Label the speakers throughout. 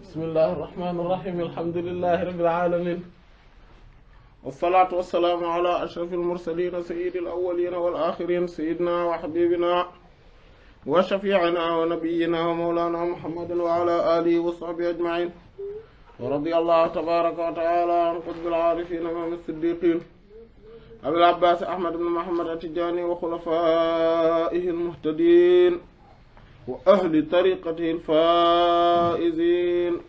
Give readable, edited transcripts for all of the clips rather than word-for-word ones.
Speaker 1: bismillahir rahmanir rahim alhamdulillahi rabbil alamin wassalatu wassalamu ala ashrafil mursalin sayyidil awwalin wal akhirin sayyidina wa habibina wa shafi'ina wa nabiyyina wa mawlana muhammadin wa ala alihi wa sahbihi ajma'in wa radiyallahu tabaraka wa ta'ala an qutbil arifin imam as-siddiqin abil abbas ahmad ibn muhammad at-tijani wa khulafaihi al-muhtadin wa ahli tariqatihi al-faizin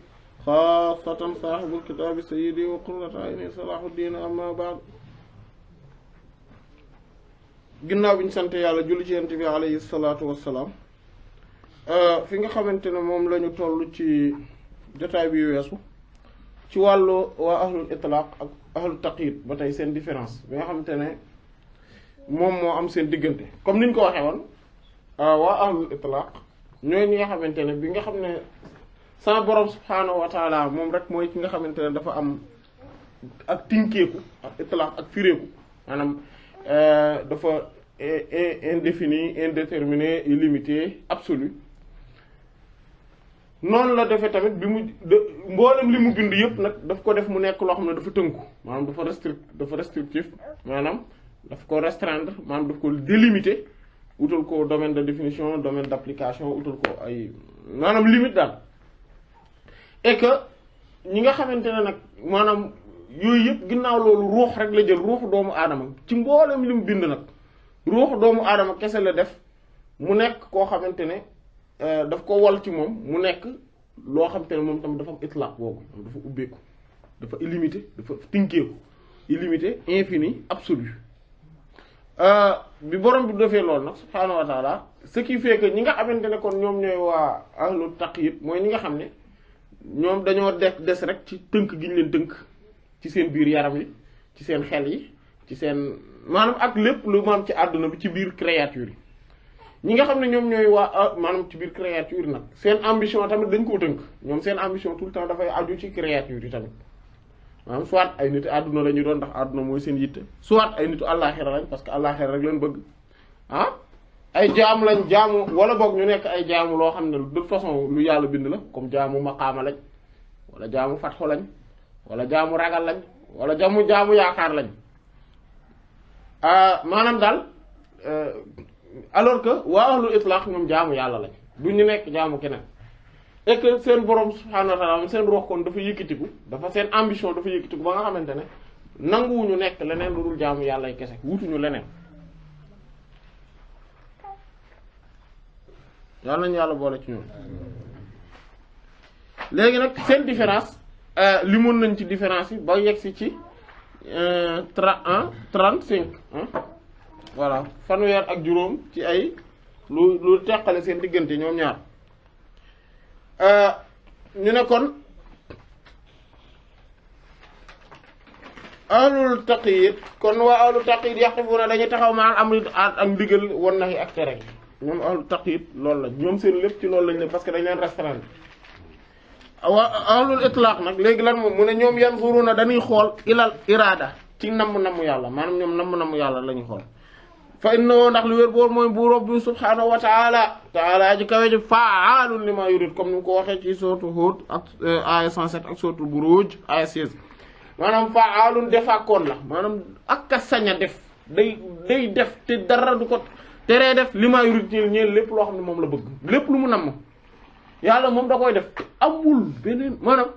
Speaker 1: xaasatan sahibul kitabi sayyidi wa qurratu ayni salahuddin amma ba'd. ginnaaw bi ñu sant yàlla julli ci yonent bi alayhi salaatu wassalaam fi nga xamante ne moom la ñu toll ci jotaay bi weesu ci wàllu waa ahlul itlaq ak ahlul taqyid ba tey seen différence bi nga xamante ne moom moo am seen diggante comme niñ ko waxee woon waa ahlul itlaq ñooy ñi nga xamante ne bi nga xam ne sama borom subhaanahu wa taala moom rek mooy ki nga xamante ne dafa am ak tinkeeku ak itlaq ak fireeku maanaam dafa indéfini indéterminé illimité absolu noonu la defee tamit bi mu mboolem li mu bind yëpp nag daf ko def mu nekk loo xam ne dafa tënku maanaam dafa restrictif maanaam daf ko restreindre maanaam daf ko délimiter utal ko domaine de définition domaine d'application utal ko ay maanaam limite daal et que ñi nga xamante ne nag maanaam yooyu yëpp ginnaaw loolu ruux rek la jël ruuxu doomu aadama ci mboolem li mu bind nag ruuxu doomu aadama kese la def mu nekk koo xamante ne daf ko wal ci moom mu nekk loo xamante ne moom tamit dafa am itlaq boobu dafa ubbeeku dafa illimité dafa tinkeeku illimité infini absolu bi borom bi defee loolu nag subhaanahu wa taala ce qui fait que ñi nga xamante ne kon ñoom ñooy waa ahlu taqyid mooy ñi nga xam ne ñoom dañoo des rek ci tënk gi ñu leen tënk ci seen biir yaram yi ci seen xel yi ci seen maanaam ak lépp lu maam ci àdduna bi ci biir créature yi ñi nga xam ne ñoom ñooy waa maanaam ci biir créature yi nag seen ambition tamit dañ koo tënk ñoom seen ambition tout le temps dafay aju ci créature yi tamit maanaam soit ay nit àdduna la ñu doon ndax àdduna mooy seen yitte soit ay nitu àllaaxira lañ parce que àllaaxira rek leen bëgg ay jaam lañ jaamu wala boog ñu nekk ay jaamu loo xam ne de toute façon lu yàlla bind la comme jaamu maqaama lañ wala jaamu fatxu lañ wala jaamu ragal lañ wala jaamu yaakaar lañ maanaam daal alors que waa ahlul itlaq ñoom jaamu yàlla lañ du ñu nekk jaamu keneen et que seen borom subhaanahu wa ta'ala seen ruux kon dafa yëkkatiku dafa seen ambition dafa yëkkatiku ba nga xamante ne nanguwuñu nekk leneen lu dul jaamu yàlla kese wutuñu leneen yàlla nañu yàlla boole ci ñoom. léegi nag seen différence limoon nañ ci différence yi ba yegg si ci 35 voilà fanweer ak juróom ci ay lu teqale seen diggante ñoom ñaar ñu ne kon ahlul taqyid kon waa ahlul taqyid yaqifuna dañuy taxaw ma am ak ndigal wan nahi ak tere ñoom ahlul taqyid loolu la ñoom seen lépp ci loolu lañ ne parce que dañ leen restreindre waa ahlul itlaq nag léegi lan moom mu ne ñoom yanzuruna dañuy xool ilal irada ci namm yàlla maanaam ñoom namm yàlla la ñuy xool fa innahu ndax lu wér boor mooy bu rabbi subhaanahu wa taala ji kawe ji fa'aalun lima yurid comme ni mu ko waxee ci sourate Hud ak aya 107 ak sourate Buruj aya 16 maanaam fa'aalun defaakoon la maanaam ak a sañ a def day def te dara du ko teree def lima yurid ñeel lépp loo xam ne moom la bëgg lépp lu mu namm yàlla moom da koy def amul beneen maanaam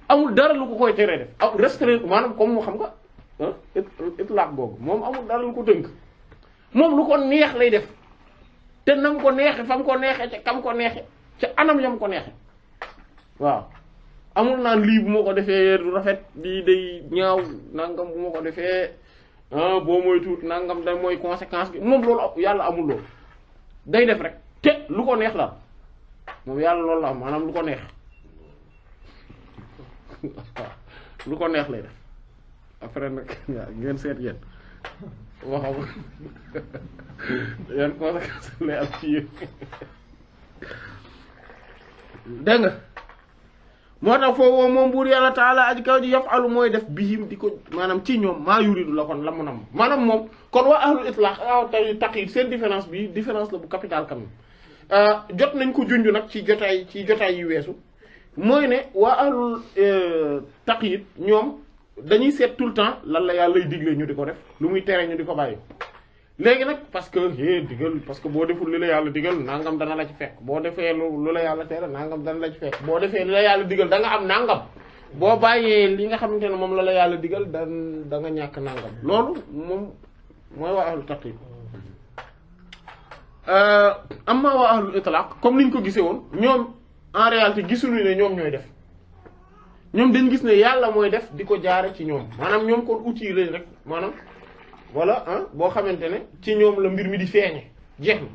Speaker 1: amul dara lu ko koy teree def ak restreint maanaam comme mu xam nga itlaq googu moom amul dara lu ko tënk moom lu ko neex lay def te nam ko neexe fam ko neexe ca kam ko neexe ca anam yam ko neexe waaw amul naan lii bu ma ko defee du rafet lii day ñaaw nangam bu ma ko defee boo mooy tuut nangam da mooy conséquence bi moom loolu yàlla amul loolu day def rek te lu ko neex la moom yàlla loolu la am maanaam lu ko neex lu ko neex lay def après nag ngeen seet yéen waxam yan conséquence lay am ci yéen dégg nga moo tax foofu moom buur yàlla taala aji kaw ji yafalu mooy def bihim di ko maanaam ci ñoom maa yuridu la kon la mu nam maanaam moom kon waa ahlul itlaq aw tay taqyid seen différence bi différence la bu capital quand même jot nañ ko junj nag ci jotaay yu weesu mooy ne waa ahlul taqyid ñoom dañuy seet tout le temps lan la yàlla lay digle ñu di ko def lu muy tere ñu di ko bàyyi léegi nag parce que digal parce que boo deful li la yàlla digal nangam dana la ci fekk boo defee lu la yàlla tere nangam dana la ci fekk boo defee li la yàlla digal da nga am nangam boo bàyyee li nga xamante ne moom la yàlla digal da nga ñàkk nangam loolu moom mooy waa ahlul taqyid amma waa ahlul itlaq comme niñ ko gisee woon ñoom en réalité gisuñu ne ñoom ñooy def ñoom dañ gis ne yàlla mooy def di ko jaare ci ñoom maanaam ñoom kon outil lañ rek maanaam wala boo xamante ne ci ñoom la mbir mi di feeñe jeex na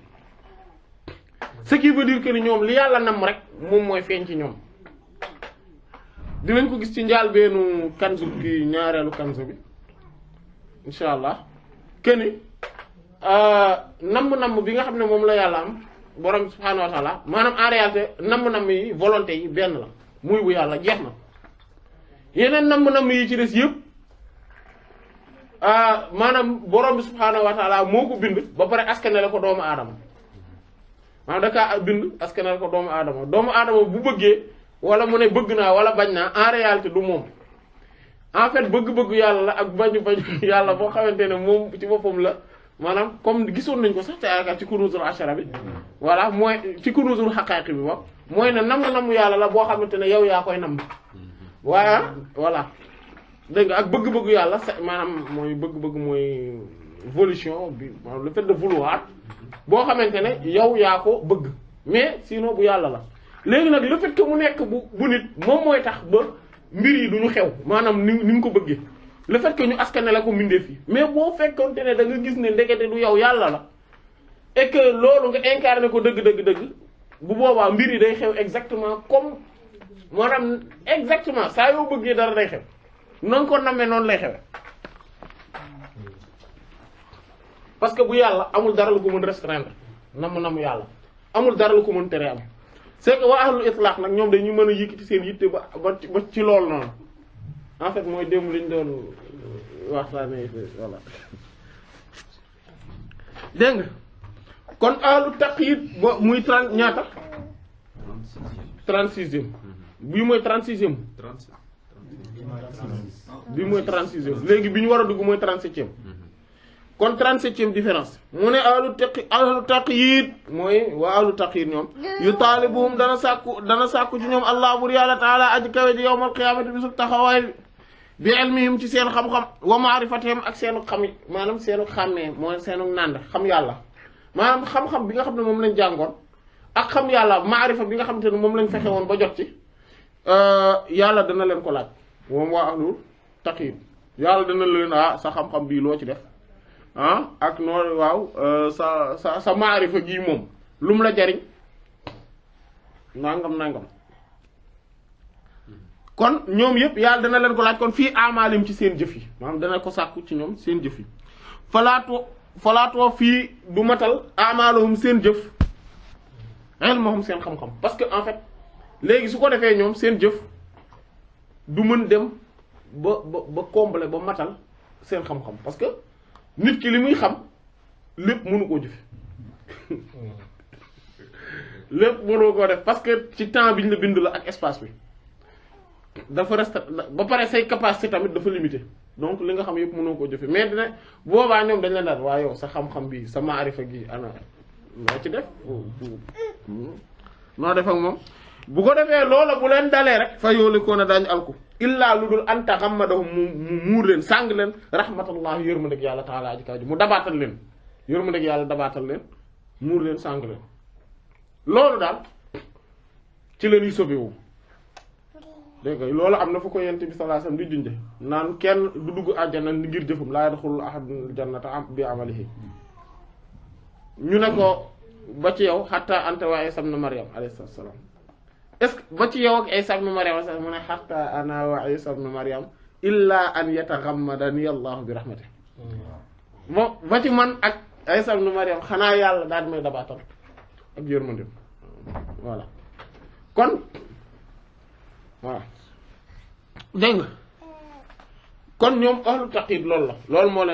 Speaker 1: ce qui veut dire que ni ñoom li yàlla nam rek moom mooy feeñ ci ñoom dinañ ko gis ci njaal beenu kanzu ki ñaareelu kanzu bi insha allah keni namm bi nga xam ne moom la yàlla am borom subhaanahu wa ta'ala maanaam en réalité namm yi volonté yi benn la muy bu yàlla jeex na yeneen namm yi ci des yëpp maanaam borom bi subhaanahu wa ta'ala moo ko bind ba pare askanale ko doomu aadama maanaam da kaa bind askanale ko doomu aadama bu bëggee wala mu ne bëgg naa wala bañ naa en réalité du moom en fait bëgg-bëgg yàlla la ak bañu yàlla boo xamante ne moom ci boppam la maanaam comme gisoon nañ ko sax te yaakaar ci kunuzul ashara bi voilà mooy ci kunuzul haqaiq bi wax mooy ne namm yàlla la boo xamante ne yow yaa koy namm waaye voilà dégg nga ak bëgg-bëgg yàlla maanaam mooy bëgg-bëgg mooy volition bi maanaam le fait de vouloir boo xamante ne yow yaa ko bëgg mais sinon bu yàlla la léegi nag le fait que mu nekk bu nit moom mooy tax ba mbir yi duñu xew maanaam ni nga ko bëggee le fait que ñu askanale ko mbindeef yi mais boo fekkonte ne da nga gis ne ndekete du yow yàlla la et que loolu nga incarné ko dëgg bu boobaa mbir yi day xew exactement comme maanaam exactement saa yoo bëggee dara day xew noonu ko namee noonu lay xewe parce que bu yàlla amul dara lu ko mën restreindre namm yàlla amul dara lu ko mën tere am c'est que waa ahlul itlaq nag ñoom dañu mën a yëkkati seen yitte ba ci loolu noonu en fait mooy démb liñ doon waxtaanee voilà dégg nga kon ahlu taqyid ba muy 30 ñaata 36e bii mooy 36e bii mooy 36e léegi bi ñu war a dugg mooy 37e kon 37e différence mu ne ahlu taqyid mooy waa ahlu taqyid ñoom yu taalibuhum dana sàkku ci ñoom allah bur yàlla taala aji kawe ji yawmal qiyaamati bisu taxawaay bi ilmihim ci seen xam-xam wa ma'rifatihim ak seenu xam maanaam seenu xàmmee mooy seenu nànd xam yàlla maanaam xam-xam bi nga xam ne moom lañ jàngoon ak xam yàlla ma'rifa bi nga xamante ne moom lañ fexe woon ba jot ci yàlla dana leen ko laaj moom waa ahlu taqyid yàlla dana leen sa xam-xam bii loo ci def ak noonu waaw sa ma'rifa gii moom lu mu la jariñ nangam kon ñoom yëpp yàlla dana leen ko laaj kon fii amaalim ci seen jëf yi maanaam dana ko sàkku ci ñoom seen jëf yi falaatoo fii du matal amaaluhum seen jëf ilmuhum seen xam-xam parce que en fait léegi su ko defee ñoom seen jëf du mën dem ba combler ba matal seen xam-xam parce que nit ki li muy xam lépp mënu koo jëfe lépp mënu koo def parce que ci temps bi ñu la bind la ak espace bi dafa reste ba pare say capacité tamit dafa limité donc li nga xam yëpp mënoo koo jëfe mais dina boobaa ñoom dañ leen daal waa yow sa xam-xam bi sa maarifa gi ana noo ci def noo def ak moom bu ko defee loola bu leen dalee rek fa yoolikoon a daañu alku illaa lu dul anta xammadahum mu muur leen sàng leen rahmatullah yërmandeg yàlla taala aji kaw ji mu dabaatal leen yërmandeg yàlla dabaatal leen muur leen sàng leen loolu daal ci la ñuy sobewu dégg nga loolu am na fu ko yent bi sallallahu alayhi wasallam di junde naan kenn du dugg àjjana ngir jëfum laa yadxulu ahadun jannata bi amalihi ñu ne ko ba ci yow hatta anta wa Isa ibn Maryam alayhi salaam est-ce que ba ci yow ak Isa ibn Maryam mu ne hatta ana wa Isa ibn Maryam illa an yataghammadani Allahu bi rahmatihi bon ba ci man ak Isa ibn Maryam xanaa yàlla daal di may dabaatal ak yërmande voilà kon voilà dégg nga kon ñoom ahlu taqyid loolu la loolu moo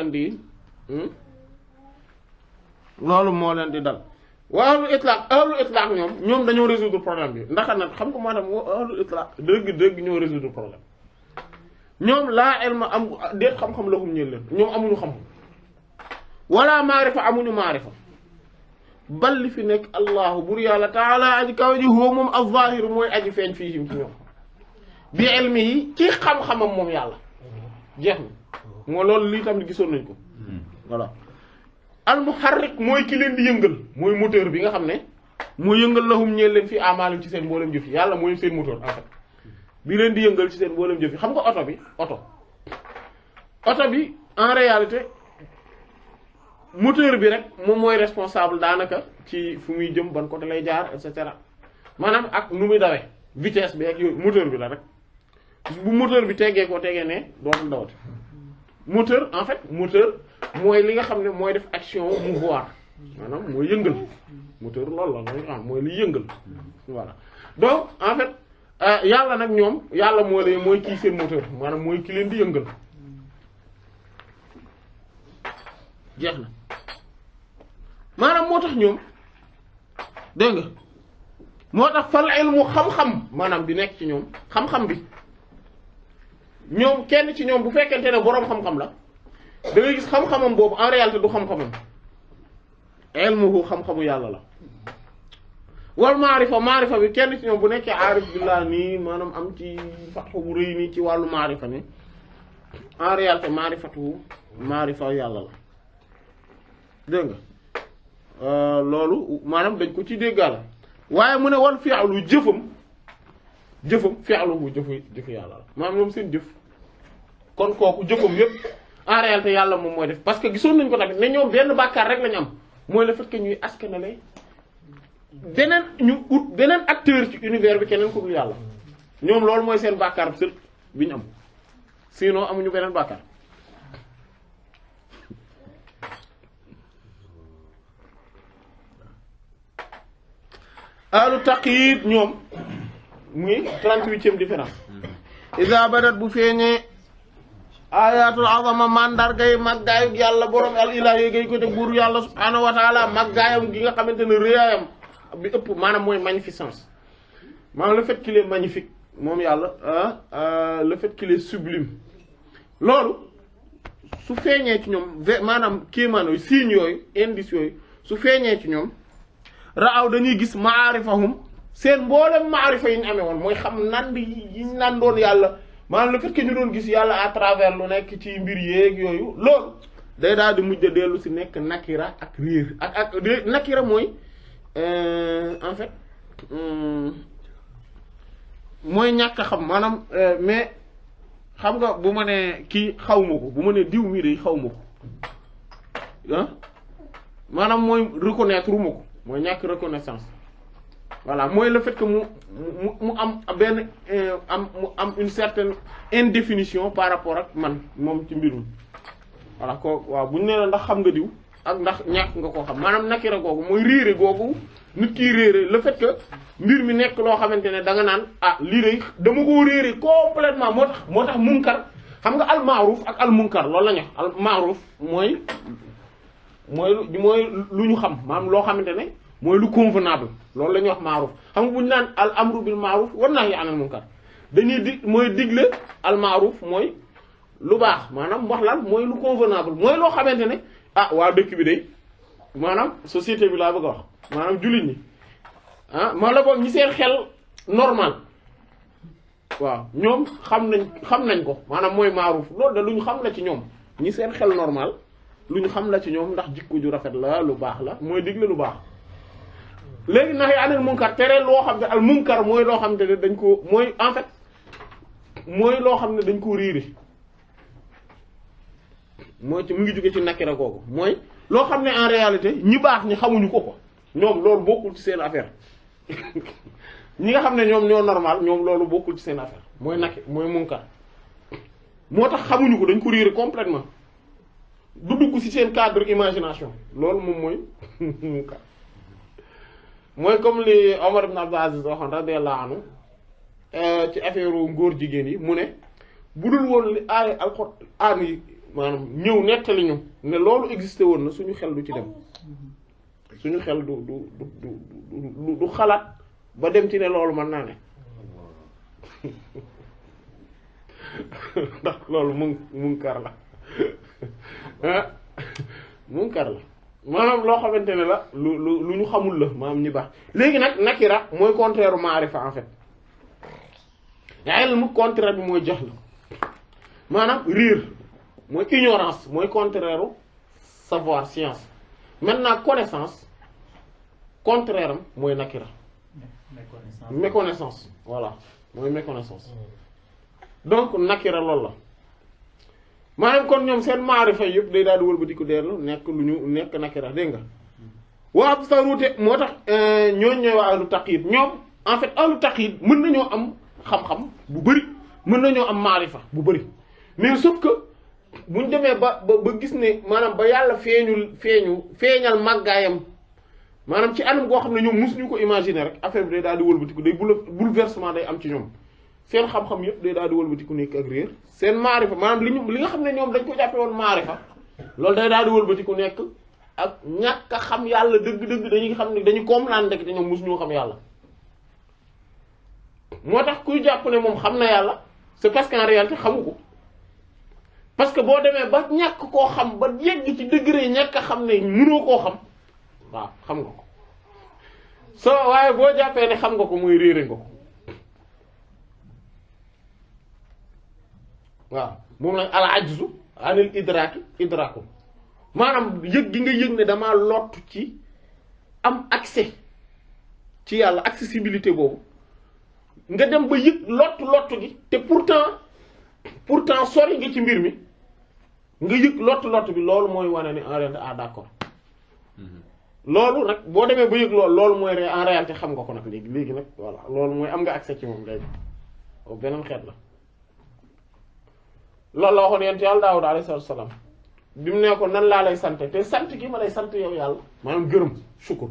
Speaker 1: leen di dal waa ahlul itlaq ñoom dañoo résoudre problème bi ndax nag xam nga maanaam ahlul itlaq dëgg ñoo résoudre problème ñoom laa ilma am déet xam-xam lahum ñeel leen ñoom amuñu xam-xam wala maarifa amuñu maarifa bal li fi nekk allahu bur yàlla taala aji kaw ji huwa moom az-zahir mooy aji feeñ fii ci ñoom bi ilmi yi ci xam-xamam moom yàlla jeex na moo loolu lii tamit gisoon nañ ko voilà al muharrik mooy ki leen di yëngal mooy moteur bi nga xam ne mooy yëngal lahum ñeel leen fi amaalim ci seen mboolem jëf yi yàlla mooy seen moteur en fait bi leen di yëngal ci seen mboolem jëf yi xam nga oto bi en réalité moteur bi rek moom mooy responsable daanaka ci fu muy jëm ban côté lay jaar et cetera maanaam ak nu muy dawee vitesse bi ak yooyu moteur bi la rek bu moteur bi tegee ne dootul dawati moteur en fait moteur mooy li nga xam ne mooy def action mouvoir maanaam mooy yëngal moteur loolu la nga xam mooy li yëngal voilà donc en fait yàlla nag ñoom yàlla mooy kii seen moteur maanaam mooy ki leen di yëngal jeex na maanaam moo tax ñoom dégg nga moo tax fal ilmu xam-xam maanaam bi nekk ci ñoom xam-xam bi ñoom kenn ci ñoom bu fekkente ne boroom xam-xam la da ngay gis xam-xamam boobu en réalité du xam-xamam ilmuhu xam-xamu yàlla la wal maarifa bi kenn ci ñoom bu nekkee aarif billah nii maanaam am ci fatxu bu rëy nii ci wàllu maarifa ni en réalité maarifa yàlla la dégg nga loolu maanaam dañ ko ci déggaale waaye mu ne wal fi'lu jëfam fi'lu bu jëfu yàlla la maanaam moom seen jëf kon kooku jëfam yépp en réalité yàlla moom mooy def parce que gisoon nañ ko tamit ne ñoom benn bàkkaar rek lañu am mooy le fait que ñuy askanale beneen acteur ci univers bi keneen ku dul yàlla ñoom loolu mooy seen bàkkaar sër bi ñu am sinon amuñu beneen bàkkaar ahlu taqyid ñoom muy 38e différence iza badat bu feeñee ayatul azama mandargay màggaayu yàlla borom al ilahi gay ko te buur yàlla subhaanahu wa taala màggaayam gi nga xamante ne réyaayam bi ëpp maanaam mooy magnificence maanaam le fait qu'il est magnifique moom yàlla le fait qu'il est sublime loolu su feeñee ci ñoom maanaam kéemaan yooyu signes yooyu indices yooyu su feeñee ci ñoom raaw dañuy gis maarifahum seen mboolem maarifa yi ñu amee woon mooy xam nand yi ñu nandoon yàlla maanaam le fait que ñu doon gis yàlla à travers lu nekk ci mbir yeeg yooyu loolu day daal di mujj a dellu si nekk nakira ak riir ak nakira mooy en fait mooy ñàkk a xam maanaam mais xam nga bu ma nee kii xaw ma ko bu ma nee diw mii de xaw ma ko maanaam mooy reconnaître uma ko mooy ñàkk reconnaissance voilà mooy le fait que mu am benn mu am une certaine indéfinition par rapport ak man moom ci mbir mi voilà ko waaw bu ñu nee la ndax xam nga diw ak ndax ñàkk nga koo xam maanaam nakira googu mooy réere googu nit kiy réere le fait que mbir mi nekk loo xamante ne da nga naan ah lii de dama koo réere complètement moo tax munkar xam nga al ma'ruf ak al munkar loolu la ñu wax al ma'ruf mooy lu ñu xam maanaam loo xamante ne mooy lu convenable loolu la ñuy wax ma'ruf xam nga bu ñu naan al amru bil ma'ruf wan nahyi anil munkar dañuy mooy digle al ma'ruf mooy lu baax maanaam wax lan mooy lu convenable mooy loo xamante ne ah waa dëkk bi de maanaam société bi laa bëgg a wax maanaam jullit ñi maa la boog ñi seen xel normal waaw ñoom xam nañ ko maanaam mooy ma'ruf loolu da lu ñu xam la ci ñoom ñi seen xel normal lu ñu xam la ci ñoom ndax jikko ju rafet la lu baax la mooy digle lu baax léegi nahyi anil munkar tere loo xam ne al munkar mooy loo xam ne dañ ko mooy en fait mooy loo xam ne dañ ko riiri mooy ci mu ngi jóge ci nakira googu mooy loo xam ne en réalité ñi baax ñi xamuñu ko ñoom loolu bokkul ci seen affaire ñi nga xam ne ñoom ñoo normal ñoom loolu bokkul ci seen affaire mooy mooy munkar moo tax xamuñu ko dañ ko riiri complètement du dugg ci seen cadre imagination loolu moom mooy munkar mooy comme li Omar ibn Abdul Aziz waxoon radiyallahu anhu ci affaire ngóor jigéen yi mu ne bu dul woon li aaya alxuraan yi maanaam ñëw nettali ñu ne loolu existé woon na suñu xel du ci dem suñu xel du xalaat ba dem ci ne loolu mën naa ne ndax loolu munkar la munkar la maanaam loo xamante ne la lu ñu xamul la maanaam ñi baax léegi nag nakira mooy contraire u maarifa en fait ilm contraire bi mooy jahl maanaam riir mooy ignorance mooy contraire u savoir science maintenant connaissance contraire am mooy nakira méconnaissance voilà mooy méconnaissance donc nakira loolu la maanaam kon ñoom seen maarifa yëpp day daal di wëlbatiku dellu nekk lu ñu nekk nakira dégg nga waa absaruute moo tax ñooñ ñooy waa ahlu taqyid ñoom en fait ahlu taqyid mën nañoo am xam-xam bu bari mën nañoo am maarifa bu bari mais sauf que buñ demee ba gis ne maanaam ba yàlla feeñal màggaayam maanaam ci anam goo xam ne ñoom mosuñu ko imaginer rek affaire bi day daal di wëlbatiku day bouleversement day am ci ñoom seen xam-xam yëpp day daal di wëlbatiku nekk ak réer seen maarifa maanaam li nga xam ne ñoom dañ ko jàppe woon maarifa loolu day daal di wëlbatiku nekk ak ñàkk a xam yàlla dëgg-dëgg dañuy xam ne dañu comprendre rek te ñoom mosuñu xam yàlla moo tax kuy jàpp ne moom xam na yàlla c'est parce qu'en réalité xamu ko parce que boo demee ba ñàkk koo xam ba yegg ci degré ñàkk a xam ne mënoo koo xam waaw xam nga ko soo waaye boo jàppee ne xam nga ko muy réere nga ko waaw moom nag al ajzu anil idraku maanaam yëg gi nga yëg ne damaa lott ci am accès ci yàlla accessibilité boobu nga dem ba yëg lott gi te pourtant sori nga ci mbir mi nga yëg lott bi loolu mooy wane ni en réalité d'accord loolu nag boo demee ba yëg loolu mooy en réalité xam nga ko nag léegi nag voilà loolu mooy am nga accès ci moom léegi beneen xeet la loolu la waxoon yent yàlla Daawuda alayhi salaam bi mu ne ko nan laa lay sante te sant gi ma lay sant yow yàlla maanaam gërëm sukkur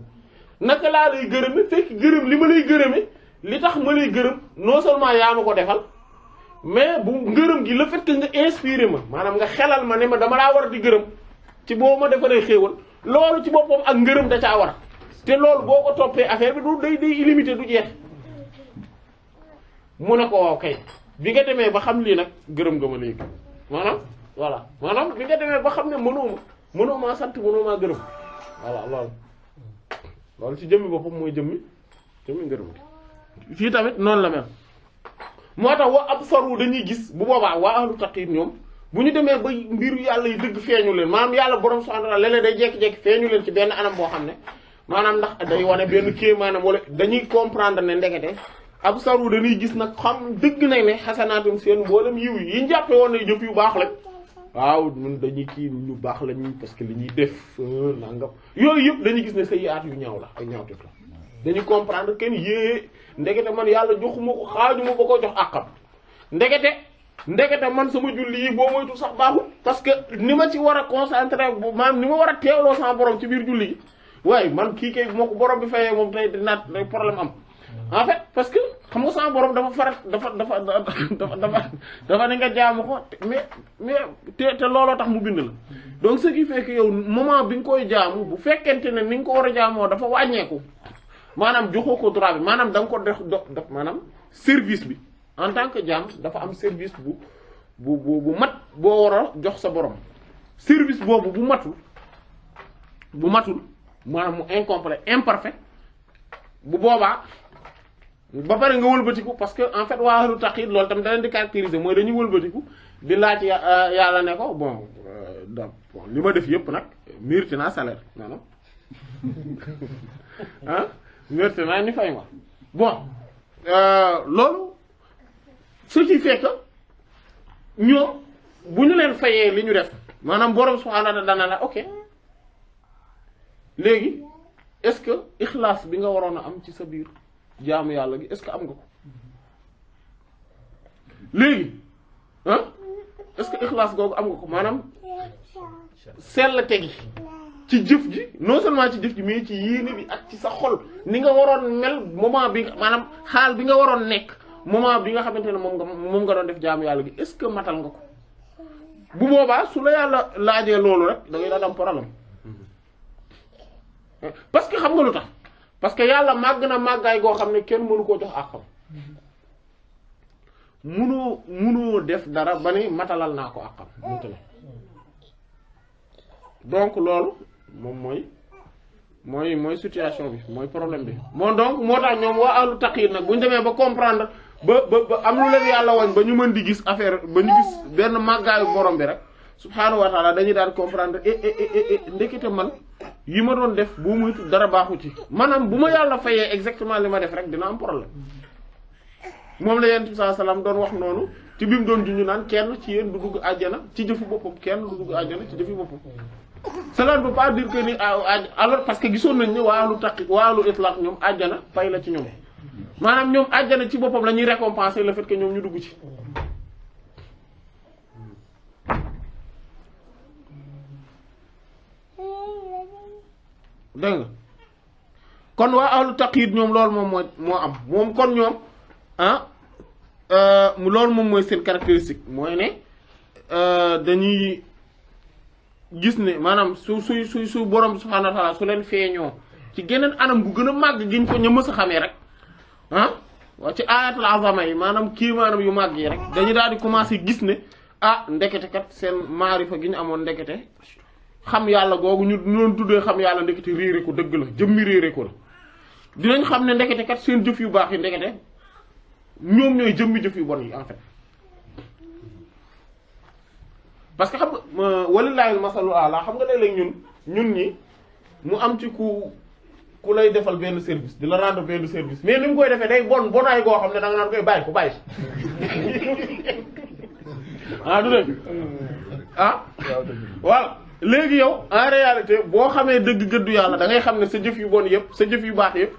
Speaker 1: naka laa lay gërëme fekk gërëm li ma lay gërëme li tax ma lay gërëm non seulement yaa ma ko defal mais bu ngërëm gi le fait que nga inspiré ma maanaam nga xelal ma ne ma dama laa war a di gërëm ci boobu ma defaree xéewal loolu ci boppam ak ngërëm da caa war te loolu boo ko toppee affaire bi du day illimité du jeex mu ne ko waaw kay bi nga demee ba xam lii nag gërëm nga ma léegi maanaam voilà maanaam bi nga demee ba xam ne mënoo maa sant mënoo maa gërëm voilà loolu ci jëmmi boppam mooy jëmmi ngërëm gi fii tamit noonu la mel moo tax wa absaru dañuy gis bu boobaa waa ahlu taqyid ñoom bu ñu demee ba mbiru yàlla yi dëgg feeñu leen maanaam yàlla borom subhanahu wa ta'ala léeg-léeg day jékki-jékki feeñu leen ci benn anam boo xam ne maanaam ndax day wane benn kii maanaam wala dañuy comprendre ne ndekete absaru dañuy gis nag xam dëgg nañ ne xasanaatum seen mboolem yiw yi ñu jàppe woon ne jëf yu baax lañ waaw ñun dañuy kii lu baax lañ parce que li ñuy def nangam yooyu yëpp dañuy gis ne sayyi'aat yu ñaaw la ay ñaawteef la dañuy comprendre kenn yée ndekete man yàlla joxuma ko xaajuma ba ko jox àqam ndekete man sama julli yi boo moytu sax baaxul parce que ni ma ci war a concentrer bu maanaam ni ma war a teewloo sama borom ci biir julli yi waaye man kii kay moo ko borom bi fayee moom tey dinaat problème am en fait parce que xam nga sama borom dafa ne nga jaamu ko mais te looloo tax mu bind la donc ce qui fait que yow moment bi nga koy jaamu bu fekkente ne ni nga ko war a jaamoo dafa wàññeeku maanaam joxoo ko droit bi maanaam da nga ko def maanaam service bi en tant que jaam dafa am service bu mat boo war a jox sa borom service boobu bu matul maanaam mu incomplet imparfait bu boobaa ba pare nga wëlbatiku parce que en fait waa ahlu taqyid loolu tamit da leen di caractériser mooy dañuy wëlbatiku di laaj yàlla ne ko bon li ma def yëpp nag mérité naa salaire maanaam ah mérité naa ñu fay ma bon loolu ce qui fait que ñoom bu ñu leen fayee li ñu def maanaam borom subhaanahu wa ta'aala dana la ok léegi est-ce que ixlaas bi nga waroon a am ci sa biir jaamu yàlla gi est-ce que am nga ko léegi ah est-ce que ixlaas googu am nga ko maanaam sell tegi ci jëf ji non seulement ci jëf ji mais ci yéene bi ak ci sa xol ni nga waroon mel moment bi maanaam xaal bi nga waroon nekk moment bi nga xamante ne moom nga doon def jaamu yàlla gi est-ce que matal nga ko bu boobaa su la yàlla laajee loolu rek da ngay daal am problème parce que xam nga lu tax parce que yàlla màgg na màggaay goo xam ne kenn mënu koo jox àqam munoo def dara ba ne matalal naa ko àqam mënta ne donc loolu moom mooy situation bi mooy problème bi moo donc moo tax ñoom waa ahlu taqyid nag bu ñu demee ba comprendre ba am lu leen yàlla wañ ba ñu mën di gis affaire ba ñu gis benn màggaayu borom bi rek subhaanahu wa taala dañuy daal comprendre ndekete man yi ma doon def bu muy dara baaxu ci maanaam bu ma yàlla fayee exactement li ma def rek dina am problème moom la yonent bi sallallahu alayhi wasallam doon wax noonu ci bi mu doon junju naan kenn ci yéen du dugg àjjana ci jëfi boppam kenn du dugg àjjana ci jëfi boppam cela ne veut pas dire que ni alors parce que gisoon nañ ne waa ahlu itlaq ñoom àjjana fay la ci ñoom maanaam ñoom àjjana ci boppam la ñuy récompenser le fait que ñoom ñu dugg ci dégg nga kon waa ahlu taqyid ñoom loolu moom moo am moom kon ñoom loolu moom mooy seen caractéristique mooy ne dañuy gis ne maanaam su borom subhaanahu wa ta'aala su leen feeñoo ci geneen anam gu gën a màgg giñ ko ña mës a xamee rek waa ci ayatul azama yi maanaam kii maanaam yu màgg yi rek dañu daal di commencer gis ne ndekete kat seen maarifa gi ñu amoon ndekete xam yàlla googu ñu doon tuddee xam yàlla ndekete réere ko dëgg la jëmmi réere ko la dinañ xam ne ndekete kat seen jëf yu baax yi ndekete ñoom ñooy jëmmi jëf yu bon yi en fait parce que xam nga walillaahil masalul a'laa xam nga léeg-léeg ñun ñi mu am ci ku lay defal benn service di la rendre benn service mais ni mu koy defee day bonaay goo xam ne da nga naan koy bàyyi du dëgg voilà léegi yow en réalité boo xamee dëgg gëddu yàlla da ngay xam ne sa jëf yu bon yëpp sa jëf yu baax yëpp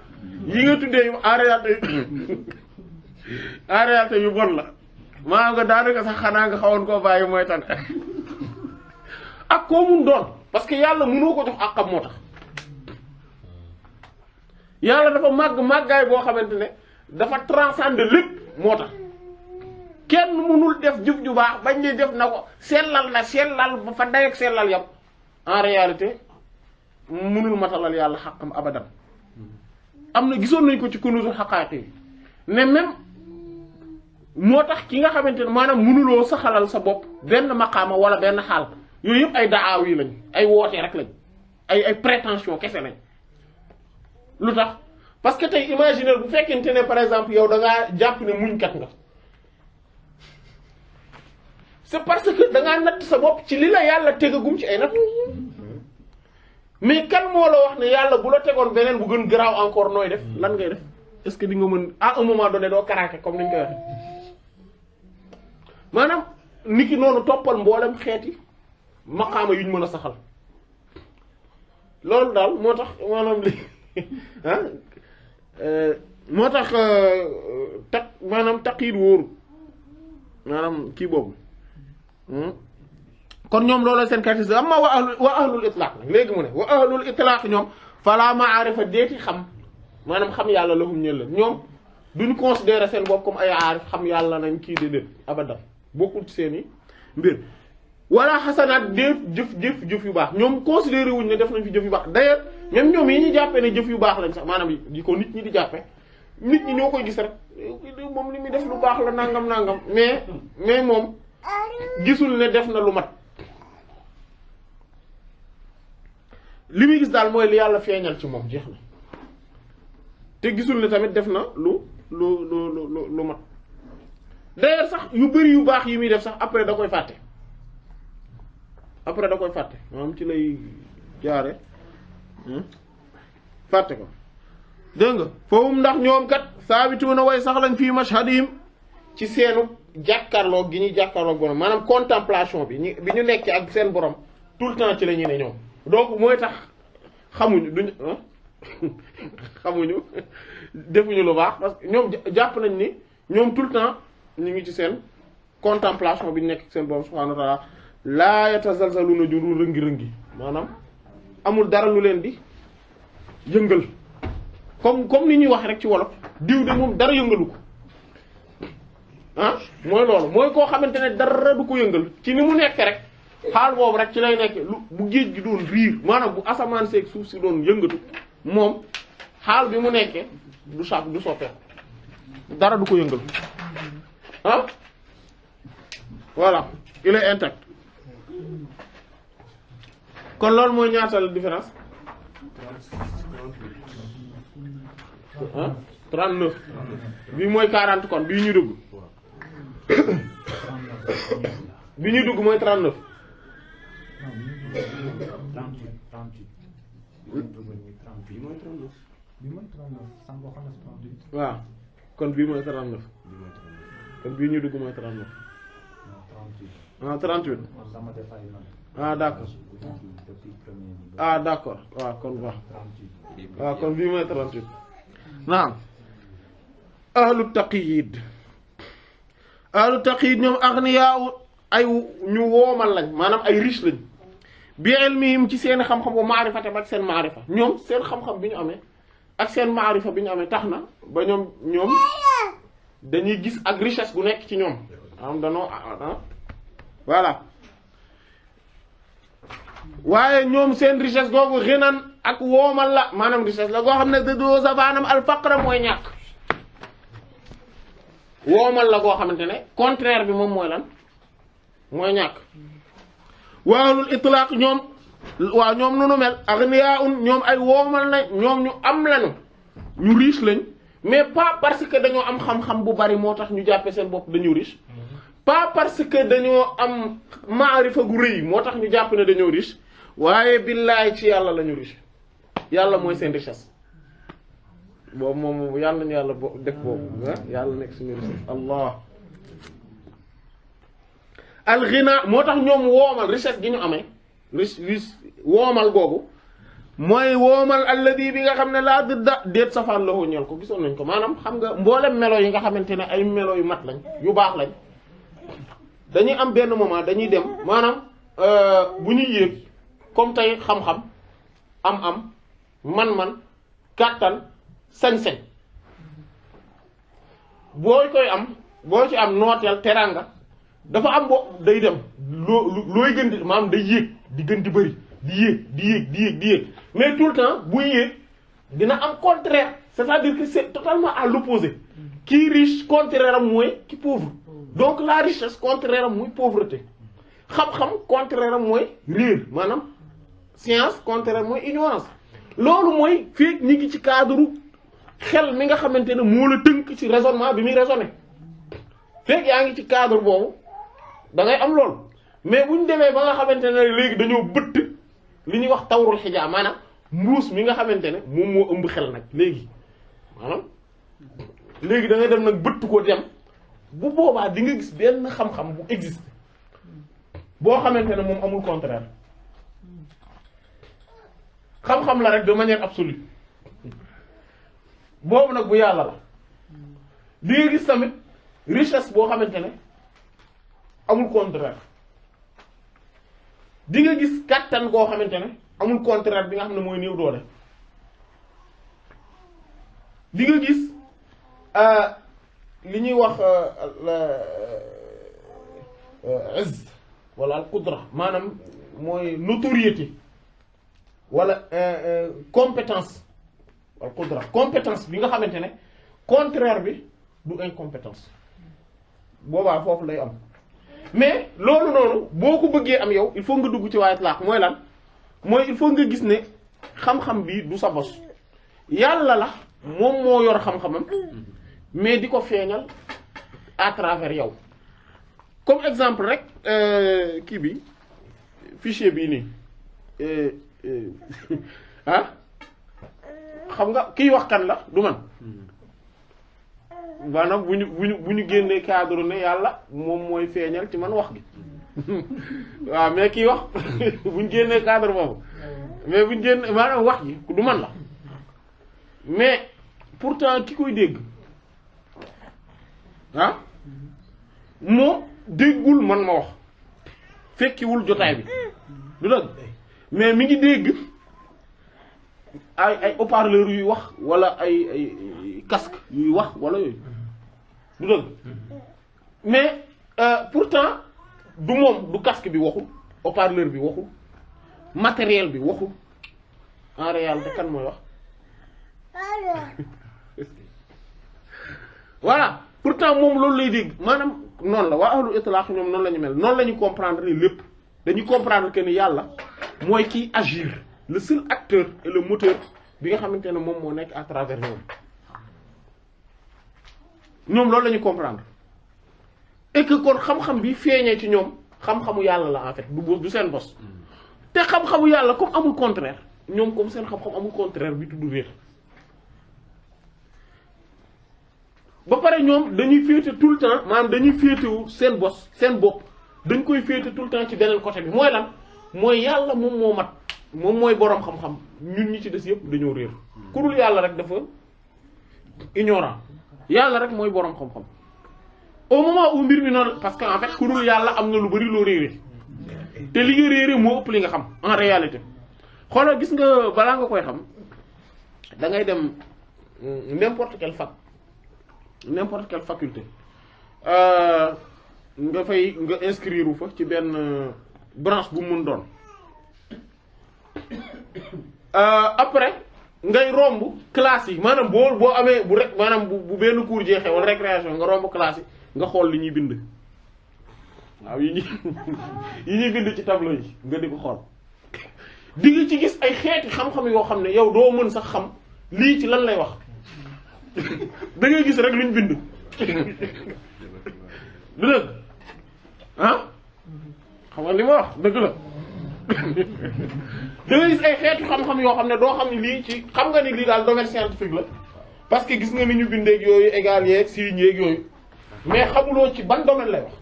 Speaker 1: yi nga tuddee yu en réalité yu bon la maa nga daanaka sax xanaa nga xawoon koo bàyyi mooy tan ak koo mun doon parce que yàlla mënoo ko jox àqam moo tax yàlla dafa màggaay boo xamante ne dafa transcender lépp moo tax kenn mënul def jëf ju baax bañ ne def na ko sellal ba fa day ak sellal yam en réalité mënul matalal yàlla xaqam abadan am na gisoon nañ ko ci kunuusul xaqaaqi yi ne même moo tax ki nga xamante ne maanaam mënuloo saxalal sa bopp benn maqaama wala benn xaal yooyu yëpp ay daaw yi lañ ay woote rek lañ ay prétention kese lañ lu tax parce que tey imaginer bu fekkente ne par exemple yow da ngaa jàpp ne muñkat nga c'est parce que da ngaa natt sa bopp ci li la yàlla tegagum ci ay natt mais kan moo la wax ne yàlla bu la tegoon beneen bu gën garaaw encore nooy def lan ngay def est-ce que di nga mën à un moment donné doo craquer comme ni ñu koy waxee maanaam nit ki noonu toppal mboolem xeeti maqaama yuñ mën a saxal loolu daal moo tax maanaam li moo tax maanaam taqyid wóoru maanaam kii boobu kon ñoom loolu seen caractéristique amma wa ahlul itlaq nag léegi mu ne wa ahlul itlaq ñoom fala ma'arifa deeti xam maanaam xam yàlla lahum ñël la ñoom duñ considérer seen bopp comme ay aarif xam yàlla nañ kii déedéet abadan bokkul ci seen i mbir wala xasanaat jëf yu baax ñoom considéré wuñ ne def nañ fi jëf yu baax d'ailleurs même ñoom yi ñu jàppee ne jëf yu baax lañ sax maanaam yi ko nit ñi di jàppe nit ñi ñoo koy gis rek moom li muy def lu baax la nangam mais moom gisul ne def na lu mat li muy gis daal mooy li yàlla feeñal ci moom jeex na te gisul ne tamit def na lu mat d'ailleurs sax yu bari yu baax yi muy def sax après da koy fàtte maanaam ci lay jaare fàtte ko dégg nga foofu ndax ñoom kat saabituuna way sax lañ fii mashhadihim ci seenu jàkkaarloog gi ñuy jàkkaarloog borom maanaam contemplation bi ñu nekk ak seen borom tout le temps ci la ñuy ne ñoom donc mooy tax xamuñu defuñu lu baax parce que ñoom jàpp nañ ni ñoom tout le temps ñu ngi ci seen contemplation bi ñu nekk seen borom subhanahu wa ta'ala laa yatazalzaluna juru rëngi-rëngi maanaam amul dara lu leen di yëngal comme ni ñuy wax rek ci wolof diw de moom dara yëngalu ko mooy loolu mooy koo xamante ne dara du ko yëngal ci ni mu nekk rek xaal boobu rek ci lay nekk lu bu géej gi doon riir maanaam bu asamaan seeg suuf si doon yëngatu moom xaal bi mu nekkee du soppeeku dara du ko yëngal ah voilà il est intact kon loolu mooy ñaata la différence ah 39 bii mooy 40 kon bii ñu dugg bi ñuy dugg mooy 39 waaw kon bii mooy 39 kon bii ñu dugg mooy 39 ah 38 ah d'accord ah d'accord waaw kon baax waaw kon bii mooy 38 naam ahlu taqyid ñoom aghniya ay ñu woomal lañ maanaam ay riche lañ bi ilmihim ci seen xam-xam wa maarifata ak seen maarifa ñoom seen xam-xam bi ñu amee ak seen maarifa bi ñu amee tax na ba ñoom dañuy gis ak richesse gu nekk ci ñoom am danoo voilà waaye ñoom seen richesse googu xinan ak woomal la maanaam richesse la goo xam ne doo sabaanam al faqra mooy ñàkk woomal la goo xamante ne contraire bi moom mooy lan mooy ñàkk waawlul itlaq ñoom waaw ñoom nunu mel aghniyaun ñoom ay woomal na ñoom ñu am lañu ñu riche lañ mais pas parce que dañoo am xam-xam bu bari moo tax ñu jàppe seen bopp dañu riche pas parce que dañoo am maarifa gu rëy moo tax ñu jàpp ne dañoo riche waaye billaay ci yàlla lañu riche yàlla mooy seen richesse boobu moom yàlla ñu yàlla def boobu yàlla nekk suñu richesse allah al ghina moo tax ñoom woomal richesse gi ñu amee riche woomal googu mooy woomal alladi bi nga xam ne laa didda déet safaan la ñeel ko gisoon nañ ko maanaam xam nga mboolem melo yi nga xamante ne ay melo yu mat lañ yu baax lañ dañuy am benn moment dañuy dem maanaam bu ñuy yéeg comme tey xam-xam am man-man kàttan sañ-sañ boo ci am nooteel teranga dafa am day dem looy gën di maanaam day yéeg di gën di bëri di yéeg mais tout le temps buy yéeg dina am contraire c'est-à-dire que c'est totalement à l'opposé kii riche contraire am mooy ki pauvre donc la richesse contraire am muy pauvreté xam-xam contraire am mooy réer maanaam science contraire am mooy ignorance loolu mooy fekk ñi ngi ci cadre xel mi nga xamante ne moo la tënk ci raisonnement bi muy raisonner fekk yaa ngi ci cadre boobu da ngay am loolu mais bu ñu demee ba nga xamante ne léegi dañoo bëtt li ñuy wax tawrul xijaa maanaam mbuus mi nga xamante ne moom moo ëmb xel nag léegi maanaam léegi da ngay dem nag bëtt ko dem bu boobaa di nga gis benn xam-xam bu existe boo xamante ne moom amul contraire xam-xam la rek de manière absolue boobu nag bu yàlla la di nga gis tamit richesse boo xamante ne amul contraire di nga gis kàttan goo xamante ne amul contraire bi nga xam ne mooy néew doole di nga gis li ñuy wax izz wala al qudra maanaam mooy notoriété wala compétence al qudra compétence bi nga xamante ne contraire bi du incompétence boobaa foofu lay am mais loolu noonu boo ko bëggee am yow il faut nga dugg ci waaye itlaq mooy lan mooy il faut nga gis ne xam-xam bi du sa bos yàlla la moom moo yor xam-xamam mais di ko feeñal à travers yow comme exemple rek kii bi fichier bii nii xam nga kiy wax kan la du man maanaam bu ñu génnee cadre ne yàlla moom mooy feeñal ci man wax gi waaw mais kiy wax bu ñu génnee cadre boobu mais bu ñu génnee maanaam wax ji du man la mais pourtant ki koy dégg moom déggul man ma wax fekkiwul jotaay bi du dëgg mais mi ngi dégg ay haut-parleur yuy wax wala ay casque yuy wax wala yooyu du dëgg mais pourtant du moom du casque bi waxul haut-parleur bi waxul matériel bi waxul en réalité kan mooy wax voilà pourtant moom loolu lay dégg maanaam noonu la waa ahlu itlaq ñoom noonu la ñu mel noonu la ñu comprendre ni lépp dañuy comprendre que ni yàlla mooy kiy agir le seul acteur et le moteur bi nga xamante ne moom moo nekk à travers ñoom loolu la ñu comprendre et que kon xam-xam bi feeñee ci ñoom xam-xamu yàlla la en fait du seen bos te xam-xamu yàlla comme amul contraire ñoom comme seen xam-xam amul contraire bi tudd réer ba pare ñoom dañuy féete tout le temps maanaam dañuy féetewu seen bos seen bopp dañ koy féete tout le temps ci beneen côté bi mooy lan mooy yàlla moom moo mat moom mooy boroom xam-xam ñun ñi ci des yëpp dañoo réer ku dul yàlla rek dafa ignorant yàlla rek mooy boroom xam-xam au moment où mbir mi noonu parce que en fait ku dul yàlla am na lu bari loo réere te li nga réere moo ëpp li nga xam en réalité xoolal gis nga balaa nga koy xam da ngay dem n'importe quelle faculté nga fay nga inscrire wu fa ci benn branche bu mun doon après ngay romb classe yi maanaam boo amee bu rek maanaam bu benn cours jeexee wala récréation nga romb classe yi nga xool li ñuy bind waaw yi ñuy bind ci tableau yi nga di ko xool di nga ci gis ay xeeti xam-xam yoo xam ne yow doo mën sax xam lii ci lan lay wax da ngay gis rek luñ bind du dëgg ah xam nga li ma wax dëgg la da ngay gis ay xeetu xam-xam yoo xam ne doo xam ne lii ci xam nga ni lii daal domaine scientifique la parce que gis nga ni ñu bindeeg yooyu égal yeeg signes yeeg yooyu mais xamuloo ci ban domaine lay wax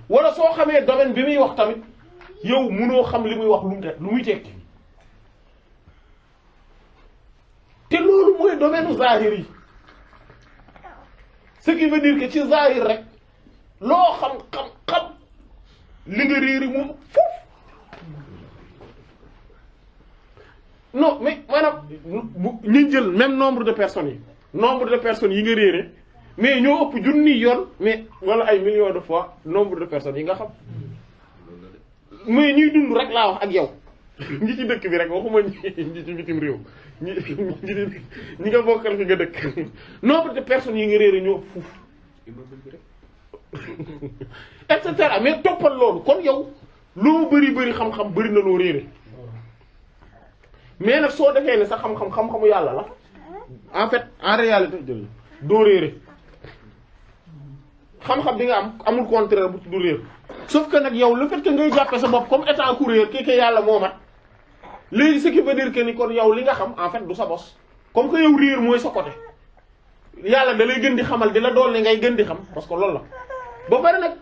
Speaker 1: wala soo xamee domaine bi muy wax tamit yow mënoo xam li muy wax lu muy tekki te loolu mooy domaine zahir yi ce qui veut dire que ci zahir rek loo xam li nga réeri moom foofu non mais maanaam ñu jël même nombre de personnes yi nga réere mais ñoo ëpp junni yoon mais wala ay millions de fois nombre de personnes yi nga xam mais ñuy dund rek laa wax ak yow ñi ci dëkk bi rek waxuma ñi ci bitim réew ñi nga bokkal fi nga dëkk nombre de personnes yi nga réere ñoo ëpp fuuf et cetera mais toppal loolu kon yow loo bari xam-xam bari na loo réere mais nag soo defee ne sa xam-xamu yàlla la en fait en réalité jël doo réere xam-xam bi nga am amul contraire bu tudd réer sauf que nag yow le fait que ngay jàppe sa bopp comme étant ku réer kii yàlla moo mat léegi ce qui veut dire que ni kon yow li nga xam en fait du sa bos comme que yow réer mooy sa côté yàlla da lay gën di xamal di la dool ne ngay gën di xam parce que loolu la ba pare nag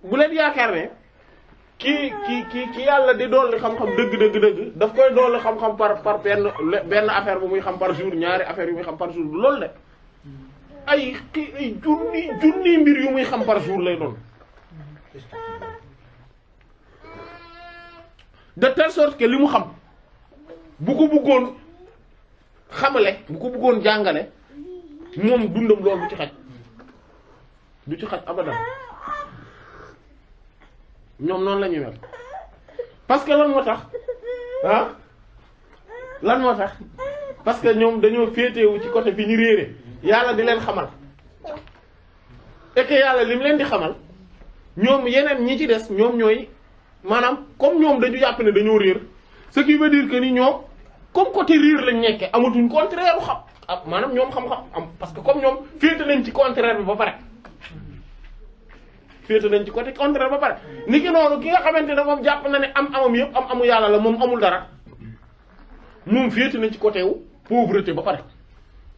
Speaker 1: bu leen yaakaar ne ki yàlla di dolli xam-xam dëgg daf koy dolli xam-xam par benn affaire bu muy xam par jour ñaari affaire yu muy xam par jour du loolu de ay junni mbir yu muy xam par jour lay doon de telle sorte que li mu xam bu ko bëggoon xamale bu ko bëggoon jàngale moom dundam loolu du ci xaj abadan ñoom noonu la ñuy mel parce que lan moo tax parce que ñoom dañoo féetewu ci côté bi ñu réere yàlla di leen xamal et que yàlla li mu leen di xamal ñoom yeneen ñi ci des ñoom ñooy maanaam comme ñoom dañu jàpp ne dañoo réer ce qui veut dire que ni ñoom comme côté réer lañ nekke amatuñ contraire u xam maanaam ñoom xam-xam am parce que comme ñoom féete nañ ci contraire bi ba pare féete nañ ci côté contraire ba pare ni ki noonu ki nga xamante ne moom jàpp na ne amam yëpp amu yàlla la moom amul dara moom féete nañ ci côté wu pauvreté ba pare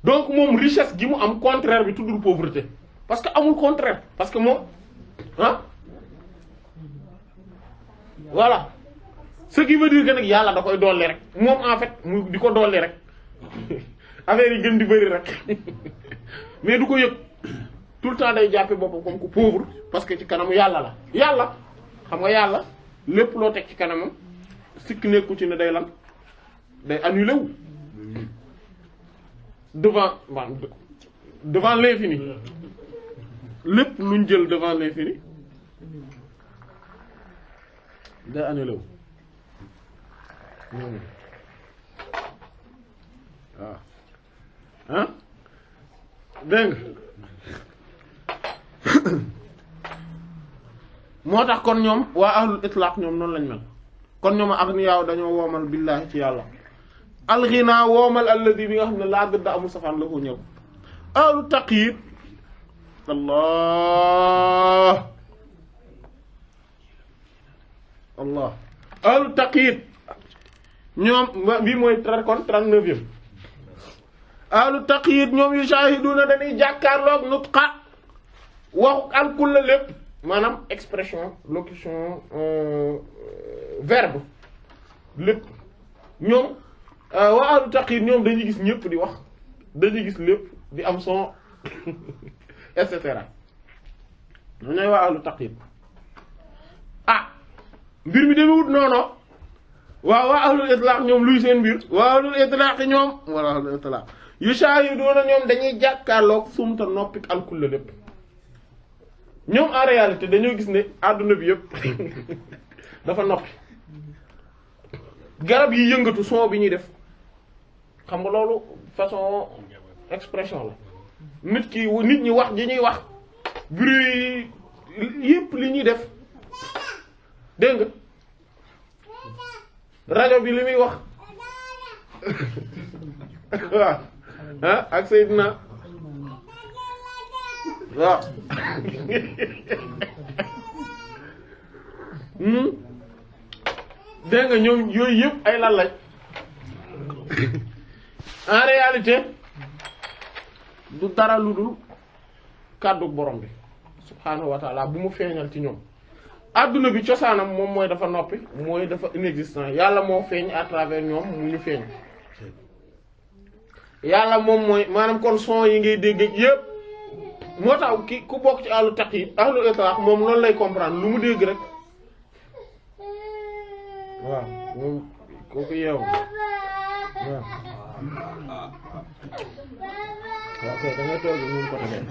Speaker 1: donc moom richesse gi mu am contraire bi tuddul pauvreté parce que amul contraire parce que moom voilà ce qui veut dire que nag yàlla da koy dolli rek moom en fait mu di ko dolli rek affaire yi gën di bëri rek mais du ko yëg tout le temps day jàppe boppam comme ku pauvre parce que ci kanamu yàlla la yàlla xam nga yàlla lépp loo teg ci kanamam sikk nekku ci ne day lan day annulé wu devant l'infini lépp luñ jël devant l'infini day annulé wu waaw ah dégg nga moo tax kon ñoom waa ahlul itlaq ñoom noonu lañ mel kon ñoom aghniyaaw dañoo woomal billaahi ci yàlla alghina woomal alladi bi nga xam ne laa dëdda amul safaan la ko ñëw ahlu taqyid allah ahlu taqyid ñoom bii mooy kon 39e ahlu taqyid ñoom yu shahiduna dañuy jàkkaarloog nutqa waxu alkul la lépp maanaam expression locution verbe lépp ñoom waa ahlu taqyid ñoom dañuy gis ñëpp di wax dañuy gis lépp di am son et cetera ñoo ñooy waa ahlu taqyid ah mbir mi demewut noonu waaw waa ahlul itlaq ñoom luy seen mbir waa ahlul itlaq ñoom wala ahlul itlaq yu shahiduna ñoom dañuy jàkkaarloog sumta noppik alkul la lépp ñoom en réalité dañoo gis ne àdduna bi yëpp dafa noppi garab yi yëngatu son bi ñuy def xam nga loolu façon expression la nit ñi wax ji ñuy wax bruit yëpp li ñuy def dégg nga rajo bi li muy wax waaw ah ak Seydina waaw dégg nga ñoom yooyu yëpp ay lan lañ en réalité du dara lu dul kàddu borom bi subhaanahu wa ta'ala bu mu feeñal ci ñoom adduna bi cosaanam moom mooy dafa noppi mooy dafa inexistant yàlla moo feeñ à travers ñoom mu ñu feeñ yàlla moom mooy maanaam kon son yi ngay dégg yëpp moo tax ku bokk ci ahlu taqyid ahlu itlaq moom loolu lay comprendre lu mu dégg rek waaw moom kooku yeewu waaw ok da ngay toog ñun ko defee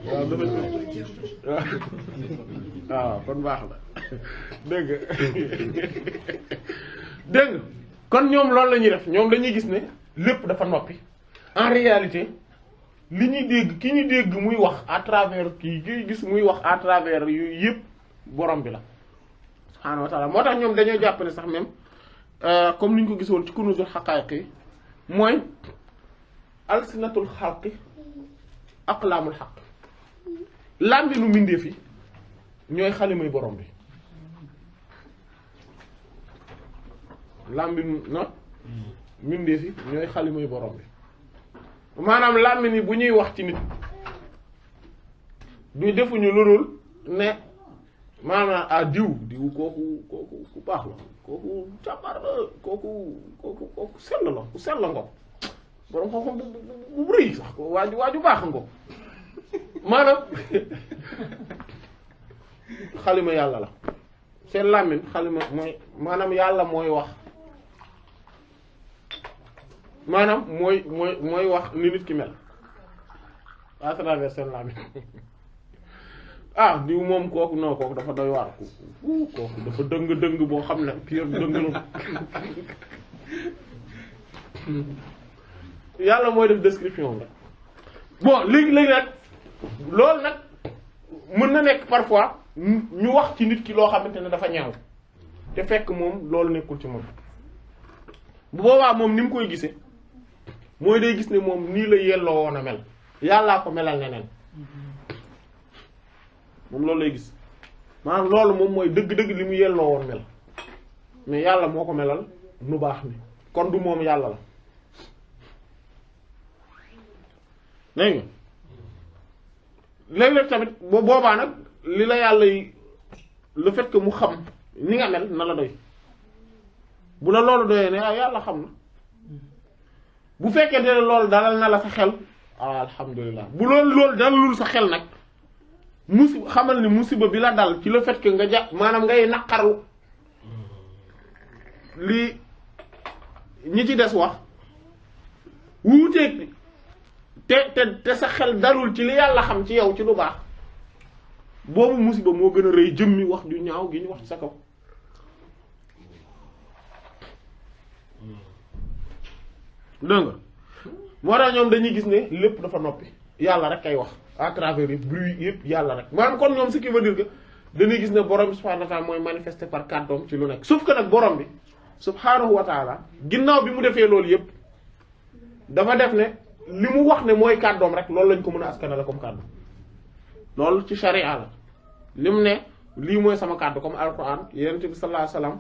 Speaker 1: waaw dafa waaw kon baax la dégg dégg kon ñoom loolu la ñuy def ñoom dañuy gis ne lépp dafa noppi en réalité li ñuy dégg ki ñu dégg muy wax à travers kii ki gis muy wax à travers yu yëpp borom bi la subhaanahu wa ta'ala moo tax ñoom dañoo jàpp ne sax même comme ni ñu ko gisoon ci kunuzul haqaa'iq yi mooy alsinatul xalqi aqlaamul xaq làmbinu mbindeef yi ñooy xalimay borom bi làmbinu na mbindeef yi ñooy xalimay borom bi maanaam làmmin yi bu ñuy wax ci nit du defuñu lu dul ne maanaam ah diw kooku ku baax la kooku jàmbaar la kooku sell la ku sell nga borom xam-xam bu rëy sax ko waaju baax nga maanaam xalima yàlla la seen làmmiñ xalima mooy maanaam yàlla mooy wax maanaam mooy wax ni nit ki mel à travers seen làmmiñ ah diw moom kooku non kooku dafa doy waar kooku dafa dëng boo xam ne pire dëng la yàlla mooy def description la bon léegi nag loolu nag mën na nekk parfois ñu wax ci nit ki loo xamante ne dafa ñaaw te fekk moom loolu nekkul ci moom bu boobaa moom ni mu koy gisee mooy day gis ne moom nii la yelloo woon a mel yàllaa ko melal neneen moom loolu lay gis maanaam loolu moom mooy dëgg-dëgg li mu yelloo woon mel mais yàlla moo ko melal nu baax ni kon du moom yàlla la dégg nga léeg-léeg tamit boo boobaa nag li la yàlla yi le fait que mu xam ni nga mel na la doy bu la loolu doyee ne ah yàlla xam na bu fekkee ne loolu dalal na la sa xel alhamdulilah bu loolu dalalul sa xel nag xamal ni musiba bi la dal ci le fait que nga jàpp maanaam ngay naqaru li ñi ci des wax wuuteeg te sa xel dalul ci li yàlla xam ci yow ci lu baax boobu musiba moo gën a rëy jëmmi wax ju ñaaw gi ñu wax ci sa kaw. dégg nga moo tax ñoom dañuy gis ne lépp dafa noppi yàlla rek kay wax à travers yëpp bruit yëpp yàlla rek maanaam kon ñoom ce qui veut dire que dañuy gis ne borom bi subhaanahu wa ta'ala mooy manifester par kàddoom ci lu nekk sauf que nag borom bi subhaanahu wa ta'ala ginnaaw bi mu defee loolu yëpp dafa def ne li mu wax ne mooy kàddoom rek loolu lañ ko mën a askanale comme kàddu loolu ci sharia la li mu ne lii mooy sama kàddu comme alquran yonent bi sallallahu alayhi wasallam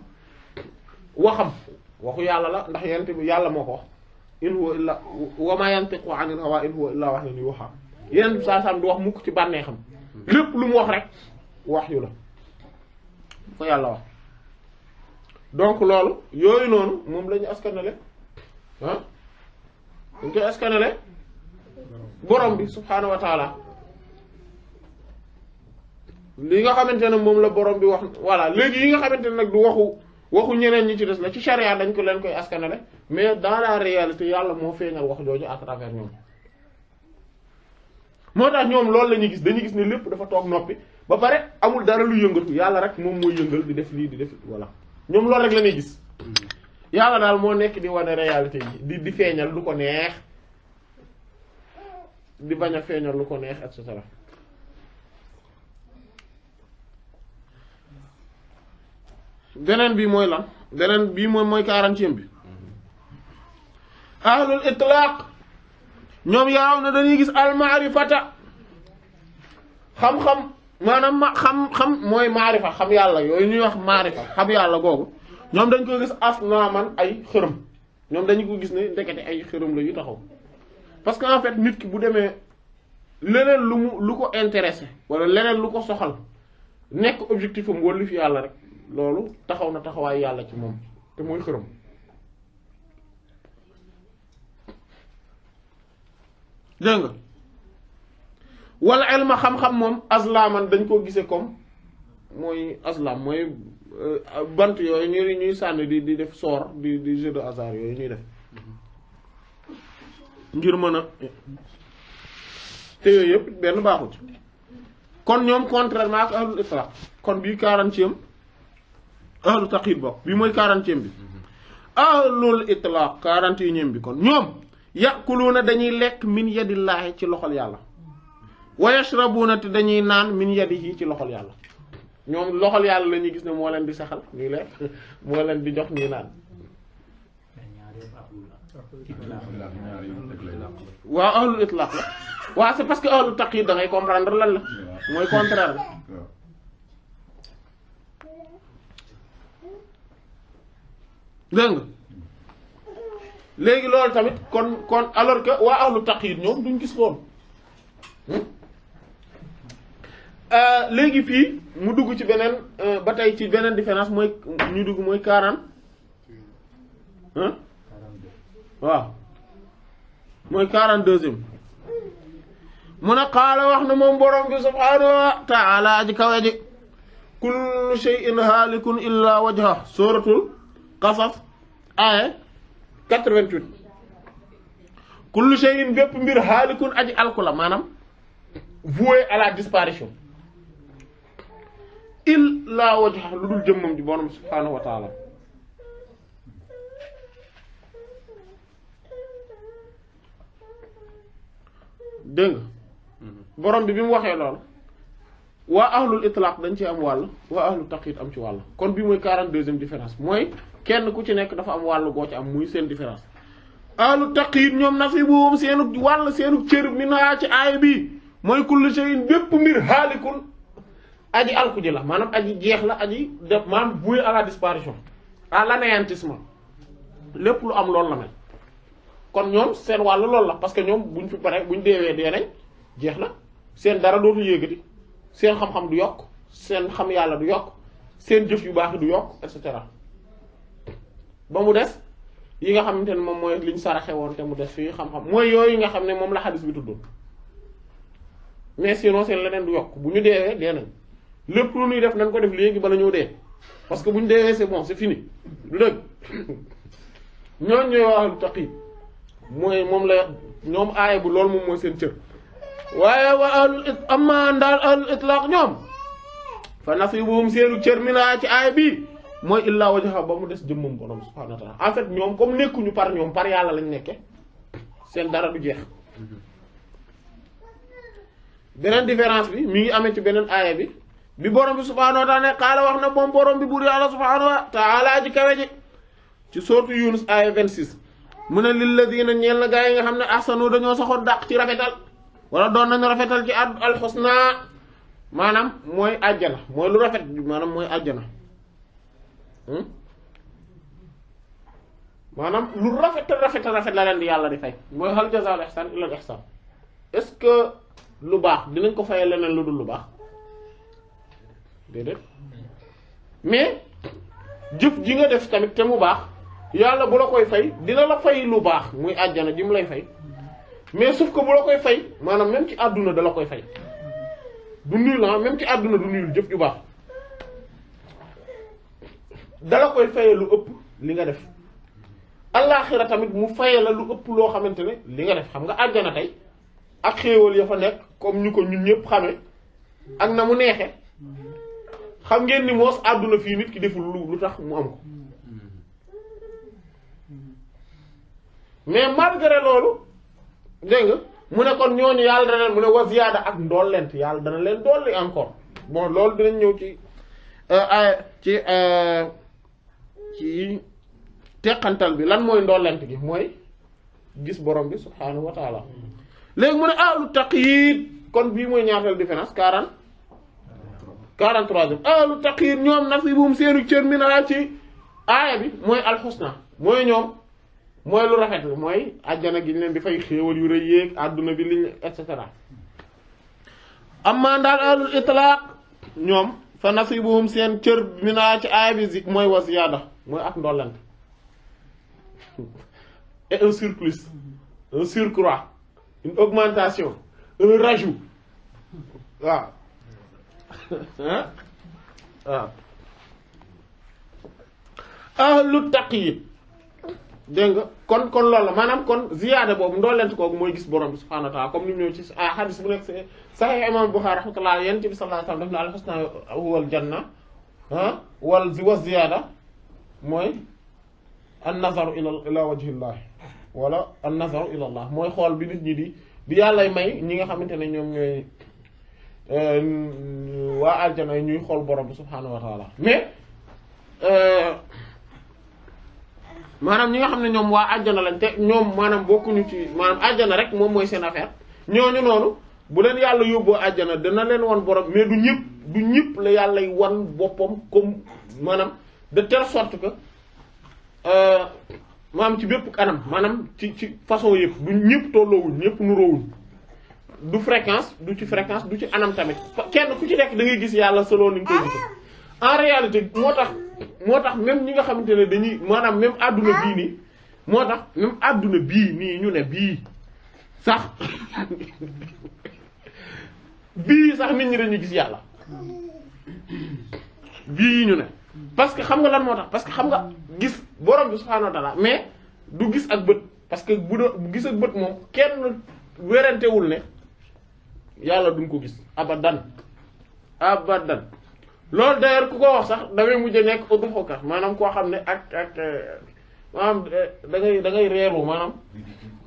Speaker 1: waxam waxu yàlla la ndax yonent bi yàlla moo ko wax in huwa illa wa ma yantiqu anil hawa in huwa illa wahyun yuha yonent bi sallallahu alayhi wasallam du wax mukk ci bànnee xam lépp lu mu wax rek wahyu la ko yàlla wax donc loolu yooyu noonu moom la ñu askanale ah dañ koy askanale borom bi subhaanahu wa taala li nga xamante ne moom la borom bi wax voilà léegi yi nga xamante ne nag du waxu ñeneen ñi ci des la ci charia dañ ko leen koy askanale mais dans la réalité yàlla moo feeñal wax jooju à travers ñoom moo tax ñoom loolu la ñuy gis dañuy gis ne lépp dafa toog noppi ba pare amul dara lu yëngatu yàlla rek moom mooy yëngal di def lii di def voilà ñoom loolu rek la ñuy gis yàlla daal moo nekk di wane réalité yi di feeñal lu ko neex di bañ a feeñal lu ko neex et cetera beneen bi mooy lan beneen bii mooy 40e bi ahlul itlaq ñoom yaaw na dañuy gis al maarifata xam-xam maanaam xam mooy maarifa xam yàlla yooyu ñuy wax maarifa xam yàlla googu ñoom dañ ko gis asnaaman ay xërëm ñoom dañu ko gis ne ndekete ay xërëm la yu taxaw parce que en fait nit ki bu demee leneen lu ko intéressé wala leneen lu ko soxal nekk objectif am wala fi yàlla rek loolu taxaw na taxawaay yàlla ci moom te mooy xërëm dégg nga wala elma xam-xam moom aslaman dañ koo gisee comme mooy aslam mooy bant yooyu ñuy sànni di def sort di jeu de hasard yooyu ñuy def ngir mën a te yooyu yëpp benn baaxul ci kon ñoom contrairement ak ahlul itlaq kon bii 40e ahlu taqid bokk bii mooy 40e bi ahlul itlaq 41e bi kon ñoom yaquluna dañuy lekk min yadillaahi ci loxol yàlla wa yashrabuna te dañuy naan min yadihi ci loxol yàlla ñoom loxol yàlla la ñuy gis ne moo leen di saxal ñuy lekk moo leen di jox ñuy naan waaw ahlul itlaq la waaw c'est parce que ahlu taqid da ngay comprendre lan la mooy contraire la dégg nga léegi loolu tamit kon alors que waa ahlu taqid ñoom duñ gis loolu léegi fii mu dugg ci beneen ba tey ci beneen différence mooy ñu dugg mooy 40 waaw mooy 42e mu ne qaala wax na moom borom bi subhaanahu wa ta'ala aji kawe ji kullu shay'in haalikun illa wajha suratul qasas aya 88 kullu shay'in bépp mbir haalikun aji alku la maanaam voué à la disparition illa wajha lu dul jëmmam ji borom subhaanahu wa ta'ala dégg nga borom bi mu waxee lool waa ahlul itlaq dañ ci am wàll waa ahlul taqyid am ci wàll kon bi mooy 42e différence mooy kenn ku ci nekk dafa am wàll goo ci am muy seen différence ahlul taqyid ñoom nasibuhum seenu wàll seenu cër minha ci aaya bi mooy kullu shay'in bépp mbir haalikun aji alku ji la maanaam aji jeex la aji def maanaam voué à la disparition à l'anéantissement lépp lu am loolu la mel kon ñoom seen wàll loolu la parce que ñoom buñ fi pare buñ deewee dee nañ jeex na seen dara dootul yéegati seen xam-xam du yokk seen xam yàlla du yokk seen jëf yu baax du yokk et cetera ba mu des yi nga xamante ne moom mooy liñ saraxe woon te mu des fii xam-xam mooy yooyu nga xam ne moom la xadis bi tuddoon mais sinon seen leneen du yokk bu ñu deewee dee nañ lépp lu ñuy def nañ ko def léegi bala ñëw dee parce que bu ñu deewee c'est bon c'est fini du dëgg ñooñ ñooy wax taqi mooy moom la ñoom aaya bu loolu moom mooy seen cër waaye waa ahlul amma daal ahlul itlaq ñoom fa nasibuhum seenu cër mina ci aaya bi mooy illaa wajha ba mu des jëmmam borom subhaanahu wa ta'ala en fait ñoom comme nekkuñu par ñoom par yàlla lañ nekke seen dara du jeex. beneen différence bi mi ngi amee ci beneen aaya bi borom bi subhaanahu wa ta'ala ne xaala wax na moom borom bi buur yàlla subhaanahu wa ta'ala ji kawe ji ci sourate Yunus aaya 26 mu ne lilladina ñeel na gaa yi nga xam ne ahsanu dañoo saxoon dàq ci rafetal wala doon nañu rafetal ci alxusna maanaam mooy àjjana mooy lu rafet maanaam mooy àjjana maanaam lu rafet la leen di yàlla di fay mooy hal jazaa'ul ihsan illa al ihsan est-ce que lu baax dinañ ko fayal leneen lu dul lu baax déedéet mais jëf ji nga def tamit te mu baax yàlla bu la koy fay dina la fay lu baax muy àjjana ji mu lay fay mais sauf que bu la koy fay maanaam même ci àdduna da la koy fay du nul la même ci àdduna du nul jëf ju baax da la koy faye lu ëpp li nga def allaaxira tamit mu faye la lu ëpp loo xamante ne li nga def xam nga àjjana tey ak xéewal ya fa nekk comme ñu ko ñun ñëpp xamee ak na mu neexe xam ngeen ni moos àdduna fii nit ki deful lu tax mu am ko mais malgré loolu dégg nga mu ne kon ñooñu yàlla dana leen mu ne wa ziyaada ak ndollent yàlla dana leen dolli encore bon loolu dinañ ñëw ci teqantal bi lan mooy ndollent gi mooy gis borom bi subhaanahu wa taala léegi mu ne ahlu taqyid kon bii mooy ñaateel différence 43e ahlu taqyid ñoom nasibuhum seenu cër mina ci aaya bi mooy alxusna mooy ñoom mooy lu rafet la mooy àjjana gi ñu leen di fay xéewal yu rëy yéeg àdduna bi liñ et cetera amma daal ahlul itlaq ñoom fa nasibuhum seen cër mina ci aaya bi mooy wa ziyaada mooy ak ndollent et un surplus un surcroît une augmentation un rajout waaw waaw ahlu taqyid dégg nga kon loolu la maanaam kon ziyaada boobu ndollent kooku mooy gis borom bi subhaanahu wa ta'ala comme ni mu ñëw ci hadith bu nekk sahih imam Bukhari rahmatullah yonent bi sallallahu alayhi wasallam daf ne al-husna huwal janna wa ziyaada mooy an-nazaru ila wajhillah wala an-nazaru ila Allah mooy xool bi nit ñi di yàllay may ñi nga xamante ne ñoom ñooy waa aljana yi ñuy xool borom bi subhaanahu wa ta'ala mais maanaam ñi nga xam ne ñoom waa àjjana lañ te ñoom maanaam bokkuñu ci maanaam àjjana rek moom mooy seen affaire ñooñu noonu bu leen yàlla yóbboo àjjana dana leen wan borom mais du ñëpp la yàllay wan boppam comme maanaam de telle sorte que maanaam ci bépp anam maanaam ci façon yëpp du ñëpp tolloowuñ ñëpp nuroowuñ du fréquence du ci fréquence du ci anam tamit kenn ku ci nekk da ngay gis yàlla selon ni nga koy gis en réalité moo tax même ñi nga xamante ne dañuy maanaam même adduna bii nii moo tax même adduna bii nii ñu ne bii sax bii sax nit ñi dañuy gis yàlla bii ñu ne parce que xam nga lan moo tax parce que xam nga gis borom bi subhaanahu wa ta'ala mais du gis ak bët parce que bu gis ak bët moom kenn werantewul ne yàlla duñ ko gis abadan loolu d'ailleurs ku ko wax sax dangay mujj nekk udhuka maanaam koo xam ne ak maanaam da ngay reeru maanaam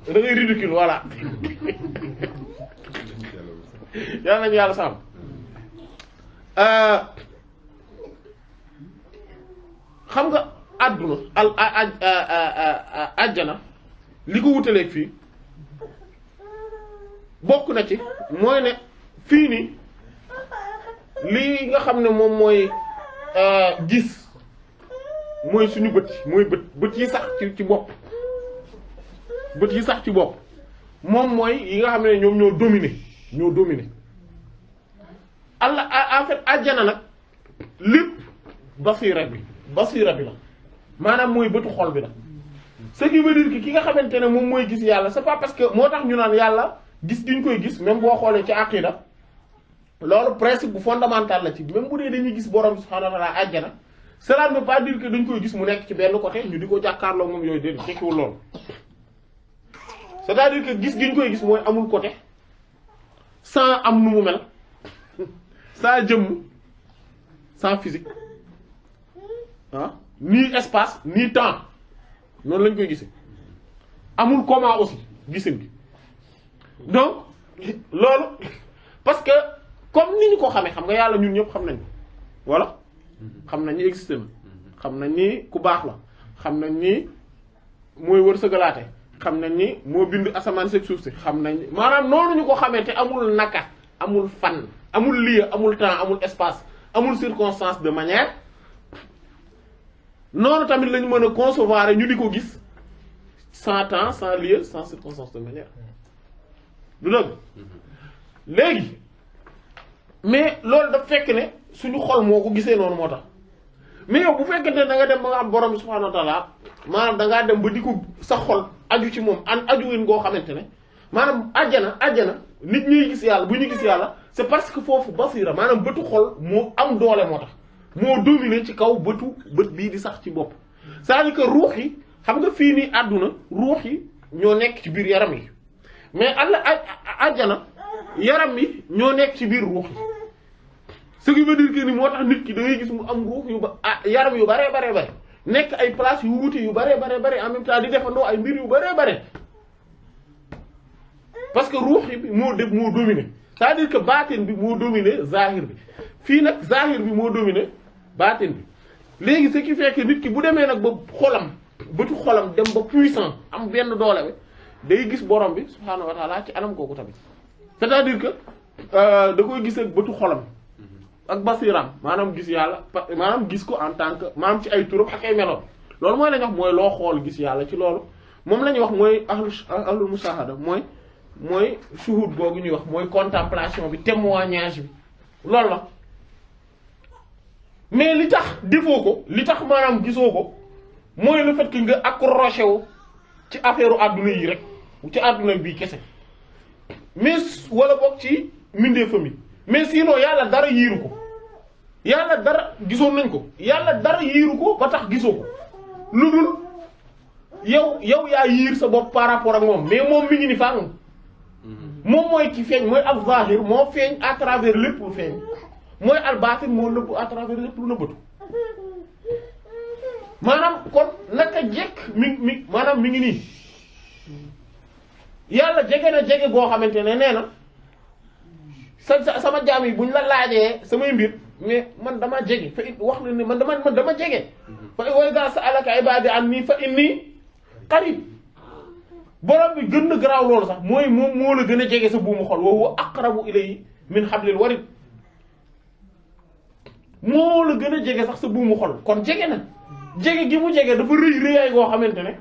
Speaker 1: da ngay ridicule voilà yàlla nañu yàlla sàmm xam nga àdduna àjjana li ko wutaleeg fii bokk na ci mooy ne fii nii lii nga xam ne moom mooy gis mooy suñu bët mooy bët yi sax ci bopp bët yi sax ci bopp moom mooy yi nga xam ne ñoom ñoo dominer Allah en fait àjjana nag lépp basira bi la maanaam mooy bëtu xol bi la ce qui veut dire que ki nga xamante ne moom mooy gis yàlla c'est pas parce que moo tax ñu naan yàlla gis gi ñu koy gis même boo xoolee ci aqida loolu principe bu fondamental la ci même bu dee dañuy gis borom subhaanahu wa ta'ala àjjana cela ne veut pas dire que dañ koy gis mu nekk ci benn côté ñu di ko jàkkaarloo moom yooyu déedéet tekkiwul loolu c'est-à-dire que gis gi ñu koy gis mooy amul côté sans am nu mu mel sans jëmm sans physique ah ni espace ni temps noonu lañ koy gisee amul comment aussi gisin gi donc loolu parce que comme ni ñu ko xamee xam nga yàlla ñun ñëpp xam nañ ko voilà xam nañ ni existé na xam nañ ni ku baax la xam nañ ni mooy wërsëgalaate xam nañ ni moo bind asamaan seeg suuf si xam nañ ni maanaam noonu ñu ko xamee te amul naka amul fan amul lieu amul temps amul espace amul circonstance de manière noonu tamit lañu mën a concevoir ñu di ko gis sans temps sans lieu sans circonstance de manière du dëgg léegi mais loolu daf fekk ne suñu xol moo ko gisee noonu moo tax mais yow bu fekkente ne da nga dem ba nga xam borom bi subhaanahu wa ta'ala maanaam da ngaa dem ba di ko sa xol aju ci moom aju win ngoo xamante ne maanaam àjjana nit ñuy gis yàlla bu ñu gis yàlla c'est parce que foofu basira maanaam bëtu xol moo am doole moo tax moo dominer ci kaw bët bii di sax ci bopp c'est-à-dire que ruux yi xam nga fii nii àdduna ruux yi ñoo nekk ci biir yaram yi mais àjjana yaram yi ñoo nekk ci biir ruux yi ce qui veut dire que ni moo tax nit ki da ngay gis mu am ruux yaram yu bare nekk ay place yu wuute yu bare en même temps di defandoo ay mbir yu bare parce que ruux yi moo dominer c'est-à-dire que baatin bi moo dominer zahir bi fii nag zahir bi moo dominer baatin bi léegi ce qui fait que nit ki bu demee nag ba bëtu xolam dem ba puissant am benn doole bi day gis borom bi subhaanahu wa ta'ala ci anam kooku tamit c'est-à-dire que da koy gis ak bëtu xolam ak basiram maanaam gis yàlla maanaam gis ko en tant que maanaam ci ay turam ak ay meloom loolu mooy la ñuy wax mooy loo xool gis yàlla ci loolu moom la ñuy wax mooy ahlul mushahada mooy shuhud boobu ñuy wax mooy contemplation bi témoignage bi loolu la mais li tax defoo ko li tax maanaam gisoo ko mooy le fait que nga accroché wu ci affaire adduna yi rek ci adduna bii kese mais wala boog ci mindee famille mais sinon yàlla dara yiiru ko yàlla dara gisoon nañ ko yàlla dara yiiru ko ba tax gisoo ko lu dul yow yaa yiir sa bopp par rapport ak moom mais moom mi ngi ni faa moom mooy ki feeñ mooy al zahir moo feeñ à travers lépp lu feeñ mooy al batin moo nëbb à travers lépp lu nëbbatu maanaam kon naka jekk maanaam mi ngi nii yàlla jege na jege goo xamante ne nee na sama jaam yi buñ la laajee samay mbir mais man dama jege fa wax na ne man dama jege fa wa idha sa'alaka ibadi anni fa inni qarib borom bi gën na garaaw loolu sax mooy moom moo la gën a jege sa buumu xol wa huwa aqrabu ilayhi min hablil warid moo la gën a jege sax sa buumu xol kon jege na jege gi mu jege dafa rëy rëyaay goo xamante ne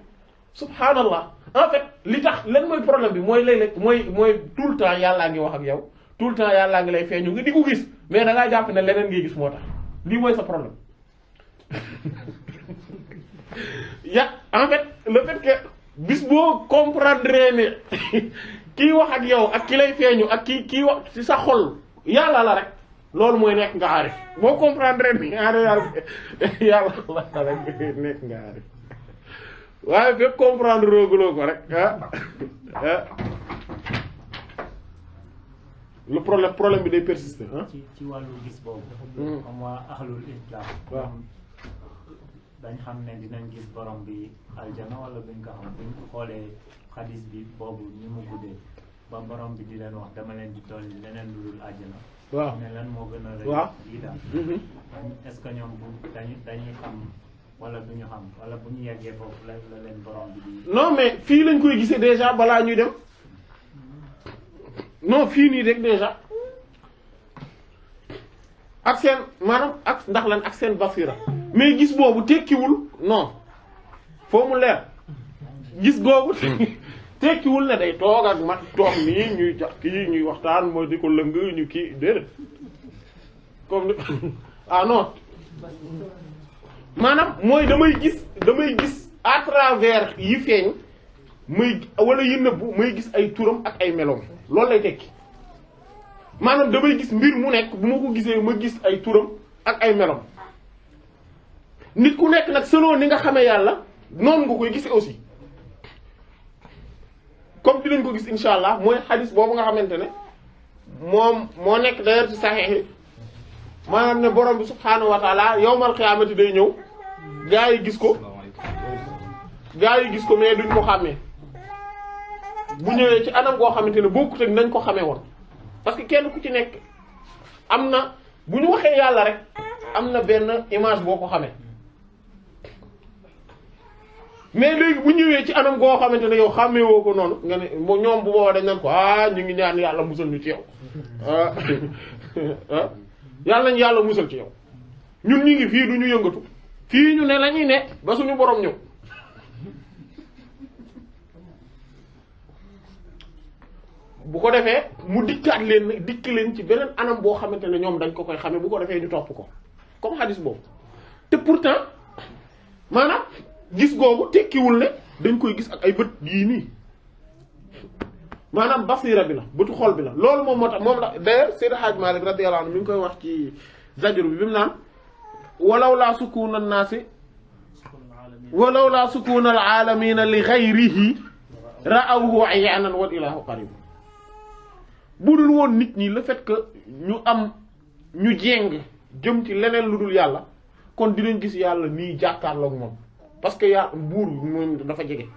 Speaker 1: subhanallah en fait li tax lan mooy problème bi mooy léeg-léeg mooy tout le temps yàllaa ngi wax ak yow tout le temps yàllaa ngi lay feeñu nga di ko gis mais da ngaa jàpp ne leneen ngay gis moo tax lii mooy sa problème en fait le fait que bis boo comprendre ne kii wax ak yow ak ki lay feeñu ak kii wax ci sa xol yàlla la rek loolu mooy nekk nga aarif boo comprendre ni yàlla la rek nekk nga aarif waaye fekk comprendre rooguloo ko rek le problème bi day persister
Speaker 2: ci wàllu gis boobu comme waa ahlul islam waaw dañ xam ne dinañ gis borom bi aljana wala buñ ko xam buñ xoolee xadis bi boobu ni mu guddee ba borom bi di leen wax dama leen di dolli leneen lu dul aljana
Speaker 1: waaw
Speaker 2: ne lan moo gën a rëy lii daal est-ce que ñoom bu dañuy xam wala du ñu xam wala bu ñu yeggee foofu la leen borom bi di
Speaker 1: non mais fii lañ koy gisee déjà balaa ñuy dem non fii nii rek déjà ak seen maanaam ak ndax lan ak seen basira mais gis boobu tekkiwul non foo mu leer gis googu tekkiwul ne day toog ak mat toog nii ñuy jax kii ñuy waxtaan mooy di ko lëng ñu kii déedéet comme ni ah non maanaam mooy damay gis à travers yi feeñ muy wala yi nëbbu may gis ay turam ak ay meloom loolu lay tekki maanaam damay gis mbir mu nekk bu ma ko gisee ma gis ay turam ak ay meloom nit ku nekk nag selon ni nga xamee yàlla noonu nga koy gisee aussi comme dinañ ko gis insha allah mooy xadis boobu nga xamante ne moom moo nekk d'ailleurs ci saxiix yi maanaam ne borom bi subhaanahu wa taala yawmal qiyaamati day ñëw gaa yi gis ko mais duñ ko xàmmee bu ñëwee ci anam goo xamante ne bokkut ak nañ ko xamee woon parce que kenn ku ci nekk am na bu ñu waxee yàlla rek am na benn image boo ko xamee mais léegi bu ñëwee ci anam goo xamante ne yow xàmmee woo ko noonu nga ne ñoom bu boobaa dañ naan ko ñu ngi ñaan yàlla musal ñu ci yow yàlla nañ yàlla musal ci yow ñun ñu ngi fii du ñu yëngatu fii ñu ne la ñuy ne ba suñu borom ñëw bu ko defee mu dikk leen ci beneen anam boo xamante ne ñoom dañ ko koy xamee bu ko defee ñu topp ko comme hadis boobu te pourtant maanaam gis googu tekkiwul ne dañ koy gis ak ay bët yii nii maanaam basira bi la bëtu xol bi la loolu moom moo tax moom la d'ailleurs Seydi Hadj Malick radiyallahu anhu mi ngi koy wax ci Zajru bi mu naan walaw laa sukuna naasi walaw laa sukuna al aalamiina li ghayrihi ra'awhu ayaanan wal ilaahu qarib bu dul woon nit ñi le fait que ñu jéng jëm ci leneen lu dul yàlla kon dinañ gis yàlla nii jàkkaarloog moom parce que buur moom dafa jege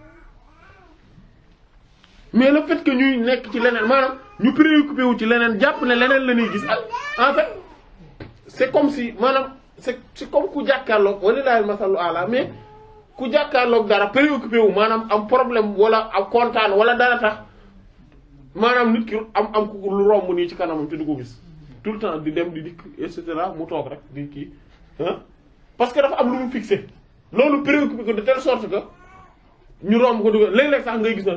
Speaker 1: mais le fait que ñuy nekk ci leneen maanaam ñu préoccupé wu ci leneen jàpp ne leneen la ñuy gis ak en fait c'est comme si maanaam c'est comme ku jàkkaarloog walilahi masalu ala mais ku jàkkaarloog dara préoccupé wu maanaam am problème wala am kontaan wala dara tax maanaam nit ki am ku lu romb nii ci kanamam te du ko gis tout le temps di dem di dikk et cetera mu toog rek di kii parce que dafa am lu mu fixé loolu préoccupé ko de telle sorte que ñu romb ko dugal léeg-léeg sax ngay gis na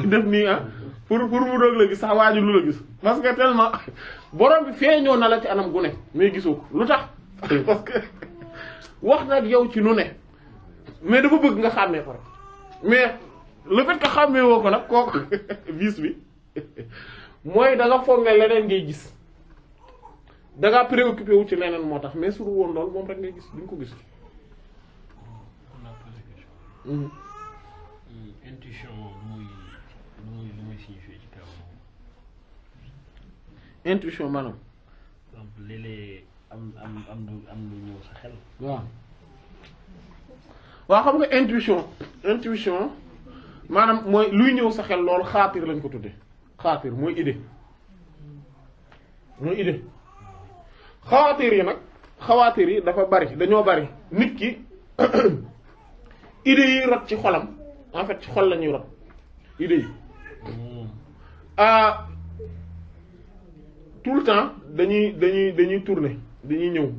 Speaker 1: def nii pour mu doog la gis sax waaju lu la gis parce que tellement borom bi feeñoo na la ci anam gu ne mais gisoo ko lu tax parce que wax na ak yow ci nu ne mais dafa bëgg nga xàmmee ko rek mais le fait que xàmmee woo ko nag kooku vice bi mooy da nga foog ne leneen ngay gis da nga préoccupé wu ci leneen moo tax mais su dul woon loolu moom rek ngay gis duñ ko gis.
Speaker 3: Intuition lu muy signifier ci kaw moom.
Speaker 1: Intuition maanaam.
Speaker 3: donc léeg-léeg am lu ñëw sa xel.
Speaker 1: waaw xam nga intuition maanaam mooy luy ñëw sa xel loolu xaatir lañ ko tudde xaatir mooy idée xawaatir yi dafa bari dañoo bari nit ki idées yi rot ci xolam en fait ci xol la ñuy rot idées yi tout le temps dañuy tourner dañuy ñëw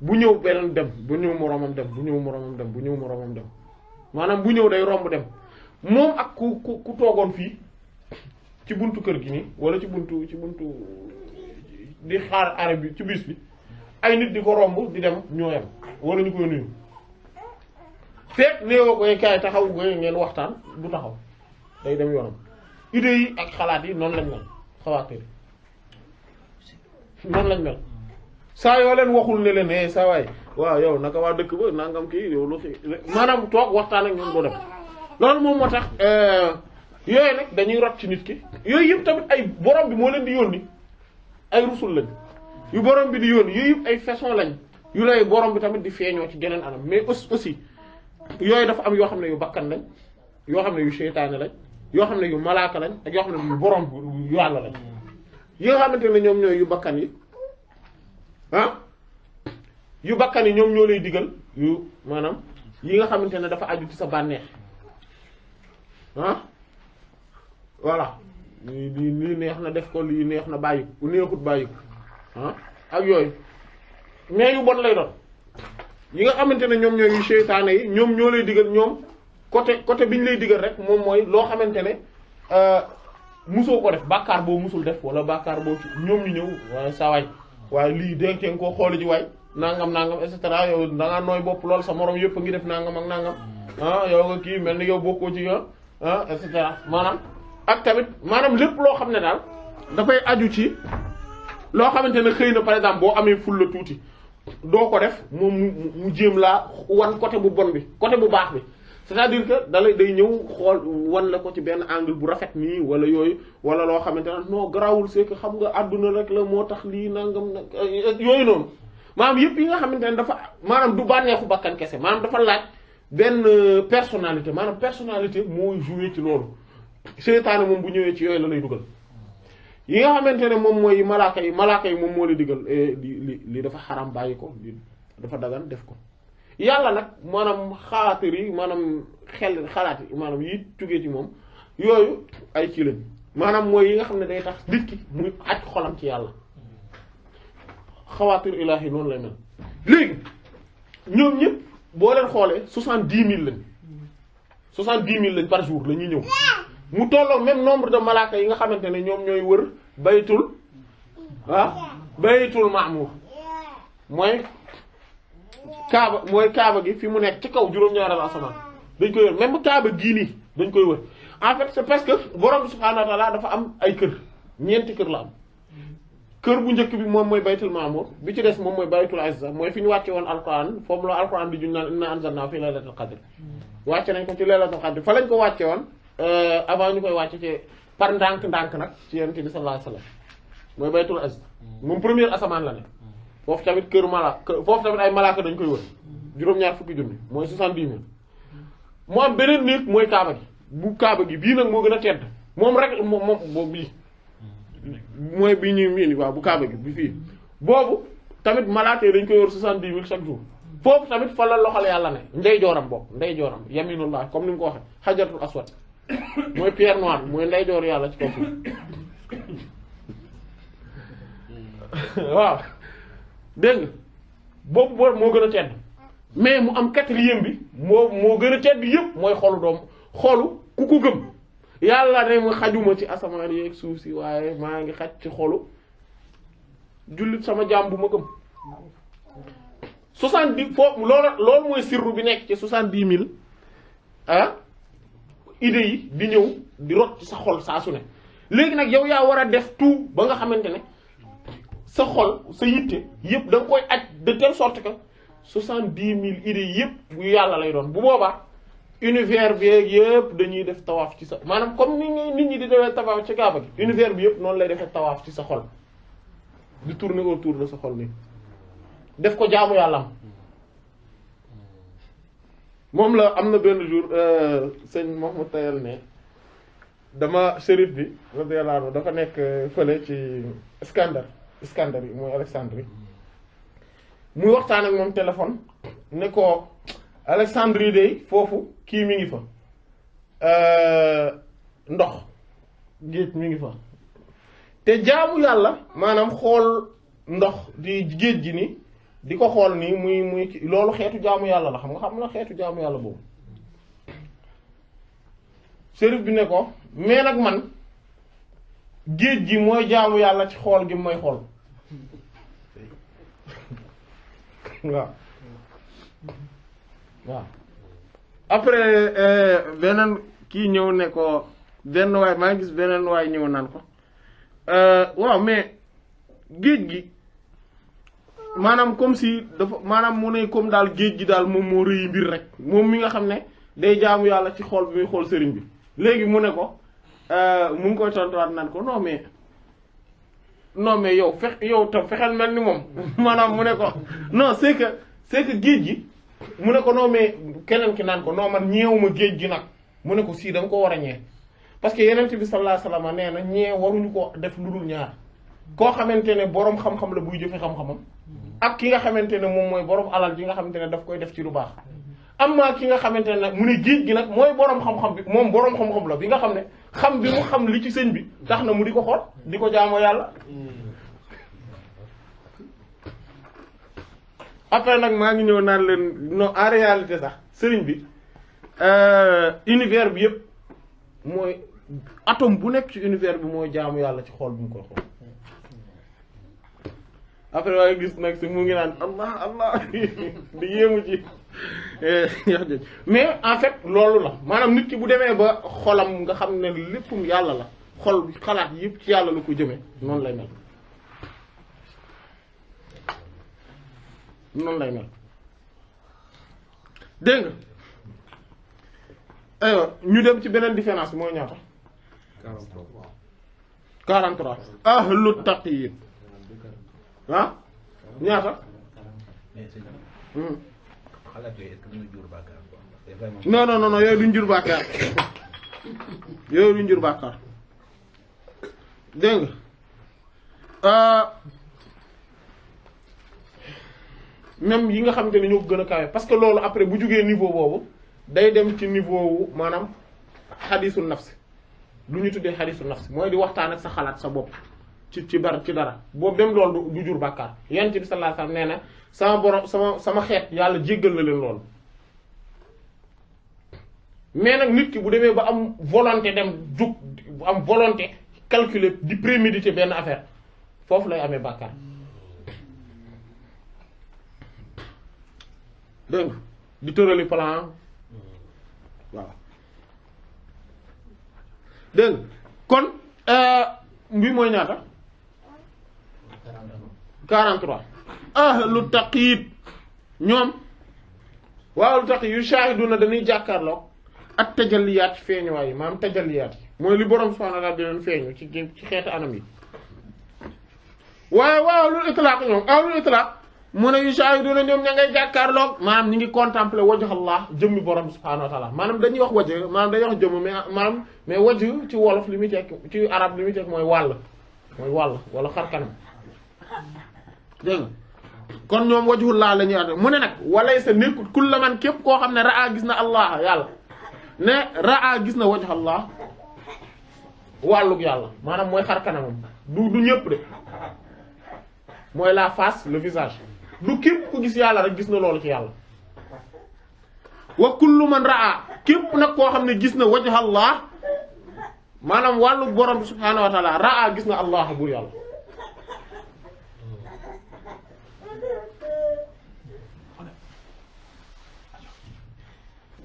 Speaker 1: bu ñëw beneen dem bu ñëw moroomam dem bu ñëw moroomam dem bu ñëw moroomam dem maanaam bu ñëw day romb dem moom ak ku toogoon fii ci buntu kër gi nii wala ci buntu di xaar arrêt bi ci bus bi ay nit di ko romb di dem ñoo yem wala ñu koy nuyu fekk néewoo koy kaay taxaw goy ngeen waxtaan du taxaw day dem yoonam idées yi ak xalaat yi noonu lañ mel xawaateer noonu lañ mel saa yoo leen waxul ne leen saa waay waaw yow naka waa dëkk ba nangam kii yow lu fi maanaam toog waxtaan ak ñoom doo dem loolu moom moo tax yooyu nag dañuy rot ci nit ki yooyu yëpp tamit ay borom bi moo leen di yónni ay rusul lañ yu borom bi di yónni yooyu yëpp ay façon lañ yu lay borom bi tamit di feeñoo ci geneen anam mais aussi yooyu dafa am yoo xam ne yu bakkan lañ yoo xam ne yu seytaane lañ yoo xam ne yu malaaka lañ ak yoo xam ne yu borom yu yàlla lañ yi nga xamante ne ñoom ñooy yu bakkan yi yu bakkan yi ñoom ñoo lay digal yu maanaam yi nga xamante ne dafa aju ci sa bànneex voilà lii neex na def ko lii neex na bàyyi ko neexut bàyyi ko ak yooyu mais yu bon lay doon yi nga xamante ne ñoom ñooy yu seytaane yi ñoom ñoo lay digal ñoom côté bi ñu lay digal rek moom mooy loo xamante ne musoo ko def bàkkaar boo musul def wala bàkkaar boo ci ñoom ñu ñëw waaye saa waay waaye lii dégg nga koo xooli ji waay nangam et cetera yow da ngaa nooy bopp lool sa morom yëpp a ngi def nangam ak nangam yow nga kii mel ni yow bokkoo ci et cetera maanaam ak tamit maanaam lépp loo xam ne daal dafay aju ci loo xamante ne xëy na par exemple boo amee ful la tuuti doo ko def moom mu jéem laa wan côté bu bon bi côté bu baax bi c'est-à-dire que day ñëw xool wan la ko ci benn angle bu rafet nii wala yooyu wala loo xamante ne non garaawul c'est que xam nga àdduna rek la moo tax lii nangam nag yooyu noonu maanaam yëpp yi nga xamante ne dafa maanaam du bànneexu bakkan kese maanaam dafa laaj benn personnalité maanaam personnalité mooy jouer ci loolu seytaane moom bu ñëwee ci yooyu la lay dugal yi nga xamante ne moom mooy malaaka yi moom moo lay digal li dafa xaram bàyyi ko li dafa dagan def ko yàlla nag maanaam xaatir yi maanaam xalaat yi maanaam yi jógee ci moom yooyu ay ci lañ maanaam mooy yi nga xam ne day tax nit ki muy aj xolam ci yàlla xawaatir ilaahi noonu lay mel léegi ñoom ñëpp boo leen xoolee 70 000 lañ 70 000 lañ par jour la ñuy ñëw mu tolloo même nombre de malaaka yi nga xamante ne ñoom ñooy wër baytul ma'mur mooy kaaba gi fi mu nekk ci kaw juróom-ñaareelu asamaan dañ koy wër même kaaba gii nii dañ koy wër en fait c'est parce que borom subhaanahu wa ta'ala dafa am ay kër ñeenti kër la am kër bu njëkk bi moom mooy baytul ma'mur bi ci des moom mooy baytul izza mooy fi ñu wàcce woon alquran foofu la alquran di juñ naan inna anzalnahu fi laylatul qadr wàcce nañ ko ci laylatul qadr fa lañ ko wàcce woon avant ñu koy wàcce ci par ndànk-ndànk nag ci yonent bi sallallahu alayhi wasallam mooy baytul izza moom première asamaan la ne foofu tamit kër malaaka foofu tamit ay malaaka dañ koy wër juróom-ñaar fukki junni mooy 70 000 mu am beneen néeg mooy kaaba gi bu kaaba gi bii nag moo gën a tedd moom rek moom boobu bii mooy bii ñuy miin waaw bu kaaba gi bi fii boobu tamit malaaka yi dañ koy wër 70 000 chaque jour foofu tamit fa la loxol yàlla ne ndeyjooram boobu ndeyjooram yaminullah comme ni mu ko waxee xajaratul aswad mooy pierre noire mooy ndeyjoor yàlla ci kaw suuf waaw dégg nga boobu moo gën a tedd mais mu am quatrième bi moo gën a tedd yëpp mooy xolu ku ko gëm yàlla ne mu xajuma ci asamaan yeeg suuf si waaye maa ngi xaj ci xolu jullit sama jaam bu ma gëm 70 foofu loolu mooy sirru bi nekk ci 70 000 idées yi di ñëw di rot ci sa xol saa su ne léegi nag yow yaa war a def tout ba nga xamante ne sa xol sa yitte yëpp da nga koy aj de telle sorte que 70 000 idées yëpp bu yàlla lay doon bu boobaa univers bi yëpp dañuy def tawaaf ci sa maanaam comme nit ñi di defee tawaaf ci Kaaba gi univers bi yëpp noonu lay defee tawaaf ci sa xol di tourner autour de sa xol nii def ko jaamu yàlla am moom la am na benn jour sëñ Mahmoud Tayal ne dama shérif bi radiyallahu anhu dafa nekk fële ci Iskandar yi mooy Alexandrie muy waxtaan ak moom téléphone ne ko Alexandrie day foofu kii mi ngi fa ndox géej mi ngi fa te jaamu yàlla maanaam xool ndox di géej gi ni di ko xool nii muy loolu xeetu jaamu yàlla la xam na xeetu jaamu yàlla boobu shérif bi ne ko mais nag man géej gi mooy jaamu yàlla ci xool gi mooy xool waaw après beneen kii ñëw ne ko benn waay maa ngi gis beneen waay ñëw naan ko waaw mais géej gi maanaam comme si dafa maanaam mu ne comme daal géej gi daal moom moo rëy mbir rek moom mi nga xam ne day jaamu yàlla ci xool bi muy xool sëriñ bi léegi mu ne ko mu ngi koy tontuwaat naan ko non mais yow tam fexeel mel ni moom maanaam mu ne ko non c'est que géej gi mu ne ko non mais keneen ki naan ko non man ñeewuma géej gi nag mu ne ko sii da nga ko war a ñee parce que yeneen bi sallallahu alayhi wasallam nee na ñee waruñu ko def lu dul ñaar koo xamante ne boroom xam-xam la buy jëfe xam-xamam ak ki nga xamante ne moom mooy boroom alal ji nga xamante ne daf koy def ci lu baax am na ki nga xamante ne nag mu ne géej gi nag mooy boroom xam-xam bi moom boroom xam-xam la bi nga xam ne xam bi mu xam li ci sëñ bi tax na mu di ko xool di ko jaamoo yàlla après nag maa ngi ñëw naan leen non en réalité sax sëriñ bi univers bi yëpp mooy atome bu nekk ci univers bi mooy jaamu yàlla ci xool bi mu koy xool après waaye gis nag si mu ngi naan allah di yéemu ci mais en fait loolu la maanaam nit ki bu demee ba xolam nga xam ne léppum yàlla la xol bi xalaat yëpp ci yàlla la ko jëmee noonu lay mel dégg nga aywa ñu dem ci beneen différence bi mooy ñaata 43 ahlu taqiyya ah ñaata
Speaker 4: xalaat yooyu est-ce que ñu jur bàkkaar c'est vraiment
Speaker 1: non yooyu duñ jur bàkkaar yooyu duñ jur bàkkaar dégg nga même yi nga xamante ne ñoo ko gën a kawe parce que loolu après bu jugee niveau boobu day dem ci niveau wu maanaam xadiisul nafs lu ñu tuddee xadiisul nafs mooy di waxtaan ak sa xalaat sa bopp ci dara boobu dem loolu du jur bàkkaar yonent bi sallallahu alayhi wasallam nee na sama borom sama xeet yàlla jéggal na leen loolu mais nag nit ki bu demee ba am volonté dem jug bu am volonté calculer di préméditer benn affaire foofu lay amee bàkkaar dégg nga di tërali plan waaw dégg nga kon mbi mooy ñaata 43 ahlu taqyid ñoom waaw lu tax yu shahiduna dañuy jàkkaarloo ak tajalliyaat feeñuwaay yi maanaam tajalliyaat yi mooy li borom subhanahu wa ta'ala di leen feeñu ci xeetu anam yi waaye waaw lu itlaq ñoom lu itlaq mu ne yu shahiduna ñoom ña ngay jàkkaarloo maanaam ñi ngi contempler wajh Allah jëmmi borom subhanahu wa ta'ala maanaam dañuy wax wajh maanaam dañuy wax jëmm mais wajh ci wolof li muy tekk ci arab li muy tekk mooy wàll wala xar kanam dégg nga kon ñoom wajhullah la ñuy wax mu ne nag walay sa nekkut kulla man képp koo xam ne raa gis na Allah yàlla ne raa gis na wajh Allah wàllug yàlla maanaam mooy xar kanamam du ñëpp de mooy la face le visage du képp ku gis yàlla rek gis na loolu ci yàlla wa kullu man raa képp nag koo xam ne gis na wajh Allah maanaam wàllug borom bi subhaanahu wa ta'ala raa gis na Allah buur yàlla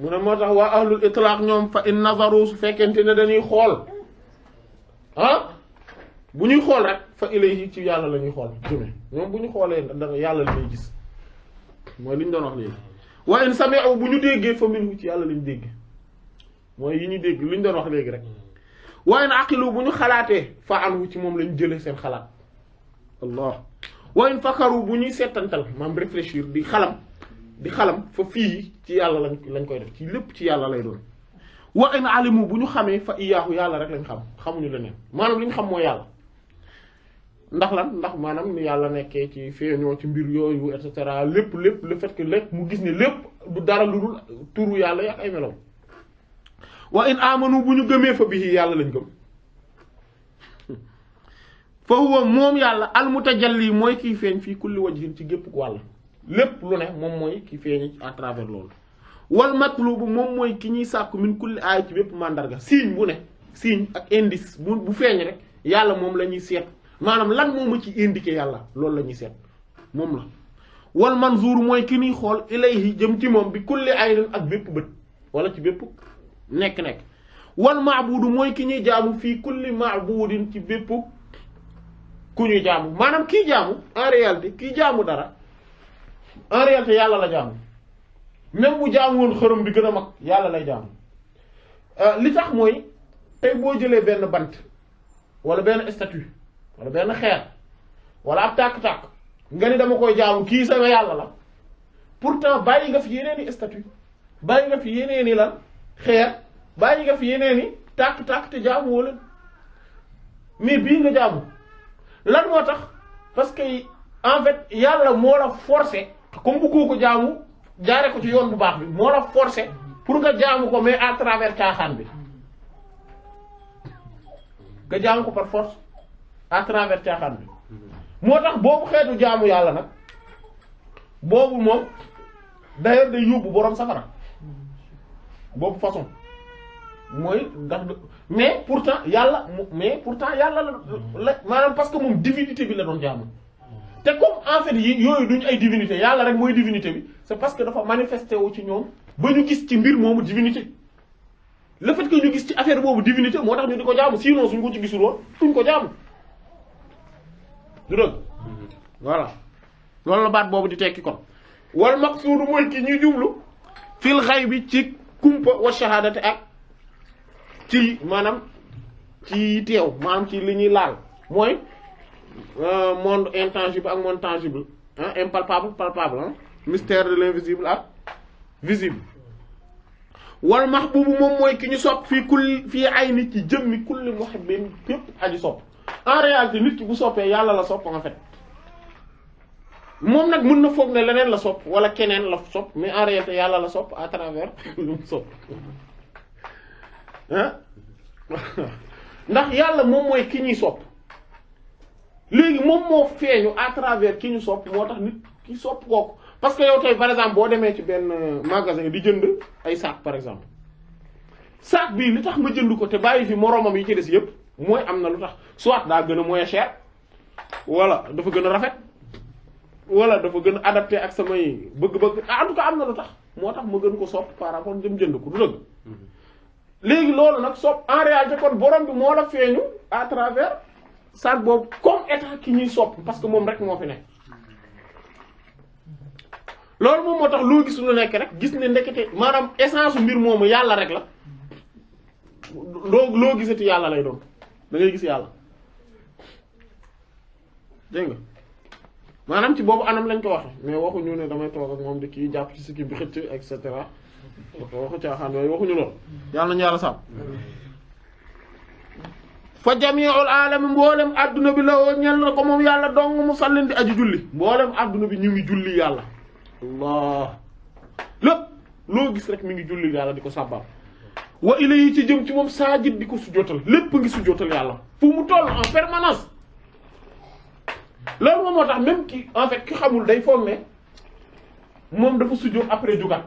Speaker 1: mu ne moo tax waa ahlul itlaq ñoom fa in nazaru su fekkente ne dañuy xool bu ñuy xool rek fa ilayhi ci yàlla la ñuy xool jëme ñoom bu ñu xoolee dara yàlla la ñuy gis mooy li ñu doon wax léegi wa in sami'u bu ñu déggee fa minhu ci yàlla la ñu dégg mooy yi ñu dégg li ñu doon wax léegi rek wa in aqilu bu ñu xalaatee fa anhu ci moom la ñu jëlee seen xalaat allah wa in fakaru bu ñuy settantal maam réfléchir di xalam fa fii ci yàlla lañ koy def ci lépp ci yàlla lay doon wa in alimu bu ñu xamee fa iyaahu yàlla rek lañ xam xamuñu leneen maanaam li ñu xam mooy yàlla ndax lan ndax maanaam ni yàlla nekkee ci feeñoo ci mbir yooyu et cetera lépp le fait que lépp mu gis ne lépp du dara lu dul turu yàlla yak ay meloom wa in amanu bu ñu gëmee fa bihi yàlla lañ gëm fa huwa moom yàlla al mutajalli mooy kiy feeñ fii kulli wajhin ci gépp wàll lépp lu ne moom mooy ki feeñ à travers loolu wal matlubu moom mooy ki ñuy sàkku min kulli aay ci bépp mandarga signe bu ne signe ak indice bu feeñ rek yàlla moom la ñuy seet maanaam lan moo ma ci indiqué yàlla loolu la ñuy seet moom la wal manzur mooy ki ñuy xool ilayhi jëm ci moom bi kulli aynin ak bépp bët wala ci bépp nekk-nekk wal maabudu mooy ki ñuy jaamu fii kulli maabudin ci bépp ku ñuy jaamu maanaam kii jaamu en réalité kii jaamu dara en réalité yàlla la jaamu même bu jaamu woon xërëm bi gën a mag yàlla lay jaamu li tax mooy tey boo jëlee benn bant wala benn statue wala benn xeer wala ab tàkk-tàkk nga ni dama koy jaamu kii sama yàlla la pourtant bàyyi nga fi yeneeni statue bàyyi nga fi yeneeni lan xeer bàyyi nga fi yeneeni tàkk-tàkk te jaamu woo leen mais bii nga jaamu lan moo tax parce que en fait yàlla moo la forcer comme bëggoo ko jaamu jaare ko ci yoon bu baax bi moo la forcer pour nga jaamu ko mais à travers caaxaan bi nga jaamu ko par force à travers caaxaan bi moo tax boobu xeetu jaamu yàlla nag boobu moom d'ailleurs day yóbbu boroom safara boobu façon mooy ndax mais pourtant yàlla la maanaam parce que moom divinité bi la doon jaamu te comme en fait yooyu duñ ay divinité yàlla rek mooy divinité bi c'est parce que dafa manifesté wu ci ñoom ba ñu gis ci mbir moomu divinité le fait que ñu gis ci affaire boobu divinité moo tax ñu di ko jaamu sinon suñ ko ci gisul woon duñ ko jaamu du dëgg voilà loolu la baat boobu di tekki kon wal maqsuudu mooy ki ñuy jublu fil ghaybi ci kumpa wa shahadati ak ci maanaam ci teew maanaam ci li ñuy laal mooy monde intangible ak monde tangible impalpable palpable mystère de l'invisible ak visible wal mahbubu moom mooy ki ñu sopp fii ay nit ci jëmmi kulli muhibbin képp aji sopp en réalité nit ki bu soppee yàlla la sopp en fait moom nag mën na foog ne leneen la sopp wala keneen la sopp mais en réalité yàlla la sopp à travers lu mu sopp ndax yàlla moom mooy ki ñuy sopp léegi moom moo feeñu à travers ki ñu sopp moo tax nit ki sopp kooku parce que yow tey par exemple boo demee ci benn magasin di jënd ay sac par exemple sac bii li tax ma jënd ko te bàyyi fi moroomam yi ci des yépp mooy am na lu tax soit daa gën a moins cher wala dafa gën a rafet wala dafa gën a adapté ak samay bëgg-bëgg en tout cas am na lu tax moo tax ma gën ko sopp par rapport dem jënd ko du dëgg léegi loolu nag sopp en réalité kon borom bi moo la feeñu à travers sac boobu comme état ki ñuy sopp parce que moom rek moo fi nekk loolu moom moo tax loo gis lu nekk rek gis ne ndekete maanaam essence mbir moomu yàlla rek la loo gisati yàlla lay doon da ngay gis yàlla dégg nga maanaam ci boobu anam lañ ko waxe mais waxuñu ne damay toog ak moom di kii jàpp ci sikkim bi xëcc et cetera waxu caaxaan yooyu waxuñu loolu yàlla nañu yàlla sàmm fa jami'ul alami mboolem adduna bi la woo ñel na ko moom yàlla dong mu sallin di aju julli mboolem adduna bi ñu ngi julli yàlla allah lépp loo gis rek mi ngi julli yàlla di ko sàbbal wa ilayhi ci jëm ci moom saajid di ko sujjóotal lépp ngi sujjóotal yàlla fu mu toll en permanence loolu moom moo tax même ki en fait ki xamul day foog ne moom dafa sujjóot après jugat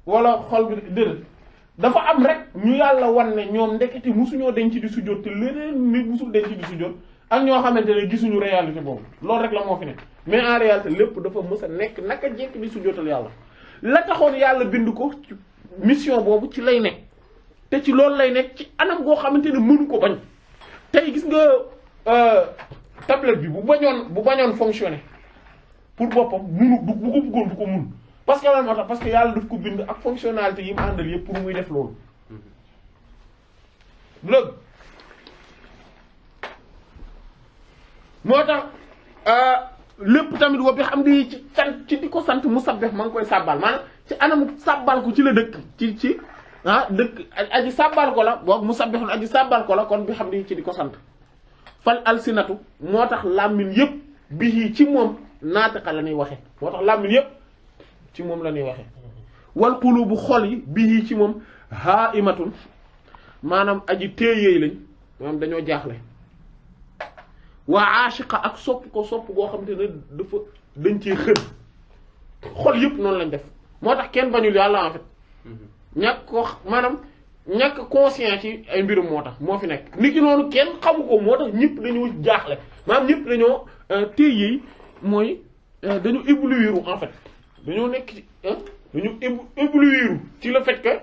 Speaker 1: wala xol bi déedéet dafa am rek ñu yàlla wan ne ñoom ndeketi musuñoo denc di sujjóot te leneen nit musul denc di sujjóot ak ñoo xamante ne gisuñu réalité boobu loolu rek la moo fi nekk mais en réalité lépp dafa mës a nekk naka jekk di sujjóotal yàlla la taxoon yàlla bind ko ci mission boobu ci lay nekk te ci loolu lay nekk ci anam goo xamante ne mënu ko bañ tey gis nga tablette bi bu bañoon fonctionner pour boppam munu bu ko bëggoon du ko mun parce que lan moo tax parce que yàlla daf ko bind ak fonctionnalité yi mu àndal yëpp pour muy def loolu léegi moo tax lépp tamit wa bi xam di ci sant ci di ko sant mu sabbih ma ngi koy sàbbal maanaam ci anam sàbbal ko ci la dëkk ci dëkk aji sàbbal ko la boobu mu sabbihun aji sàbbal ko la kon bi xam di ci di ko sant fal alsinatu moo tax làmmiñ yëpp bi ci moom naataqa la ñuy waxe moo tax làmmiñ yëpp ci moom la ñuy waxe wal qulubu xol yi bi ci moom haimatun maanaam aji téyeey lañ maanaam dañoo jaaxle waa ashiqa ak sopp ko sopp goo xamante ne dafa dañ cee xër xol yëpp noonu lañ def moo tax kenn bañul yàlla en fait ñàkk ko maanaam ñàkk conscient ci ay mbirum moo tax moo fi nekk nit ki noonu kenn xamu ko moo tax ñëpp dañoo jaaxle maanaam ñëpp dañoo téyeey mooy dañu éblouir en fait dañoo nekk ci dañu éblouir ci le fait que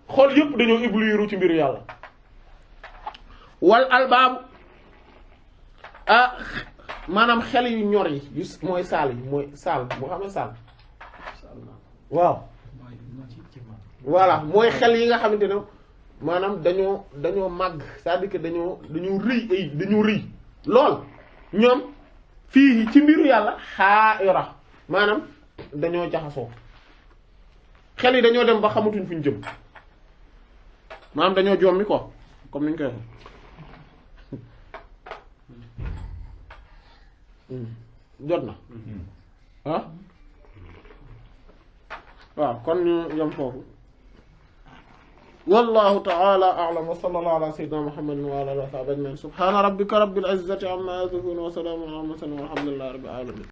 Speaker 1: xol yëpp dañoo éblouir ci mbiru yàlla wal albaabu maanaam xel yu ñor yi yu mooy saal yi mooy saal boo xam ne saal waaw voilà mooy xel yi nga xamante ne maanaam dañoo màgg c'est-à-dire que dañoo rëy lool ñoom fii ci mbiru yàlla xaa yora maanaam dañoo jaxasoo xel yi dañoo dem ba xamatuñ fu ñu jëm maanaam dañoo jommi ko comme niñ koy waxee jot na waaw kon ñu yem foofu wallahu ta'ala a'lam wa sallallahu ala sayyidina muhammadin wa ala alihi wa sahbihi ajma'in subhana rabbika rabbil izzati amma yasifun wa salamun ala al mursalin walhamdulillahi rabbil alamin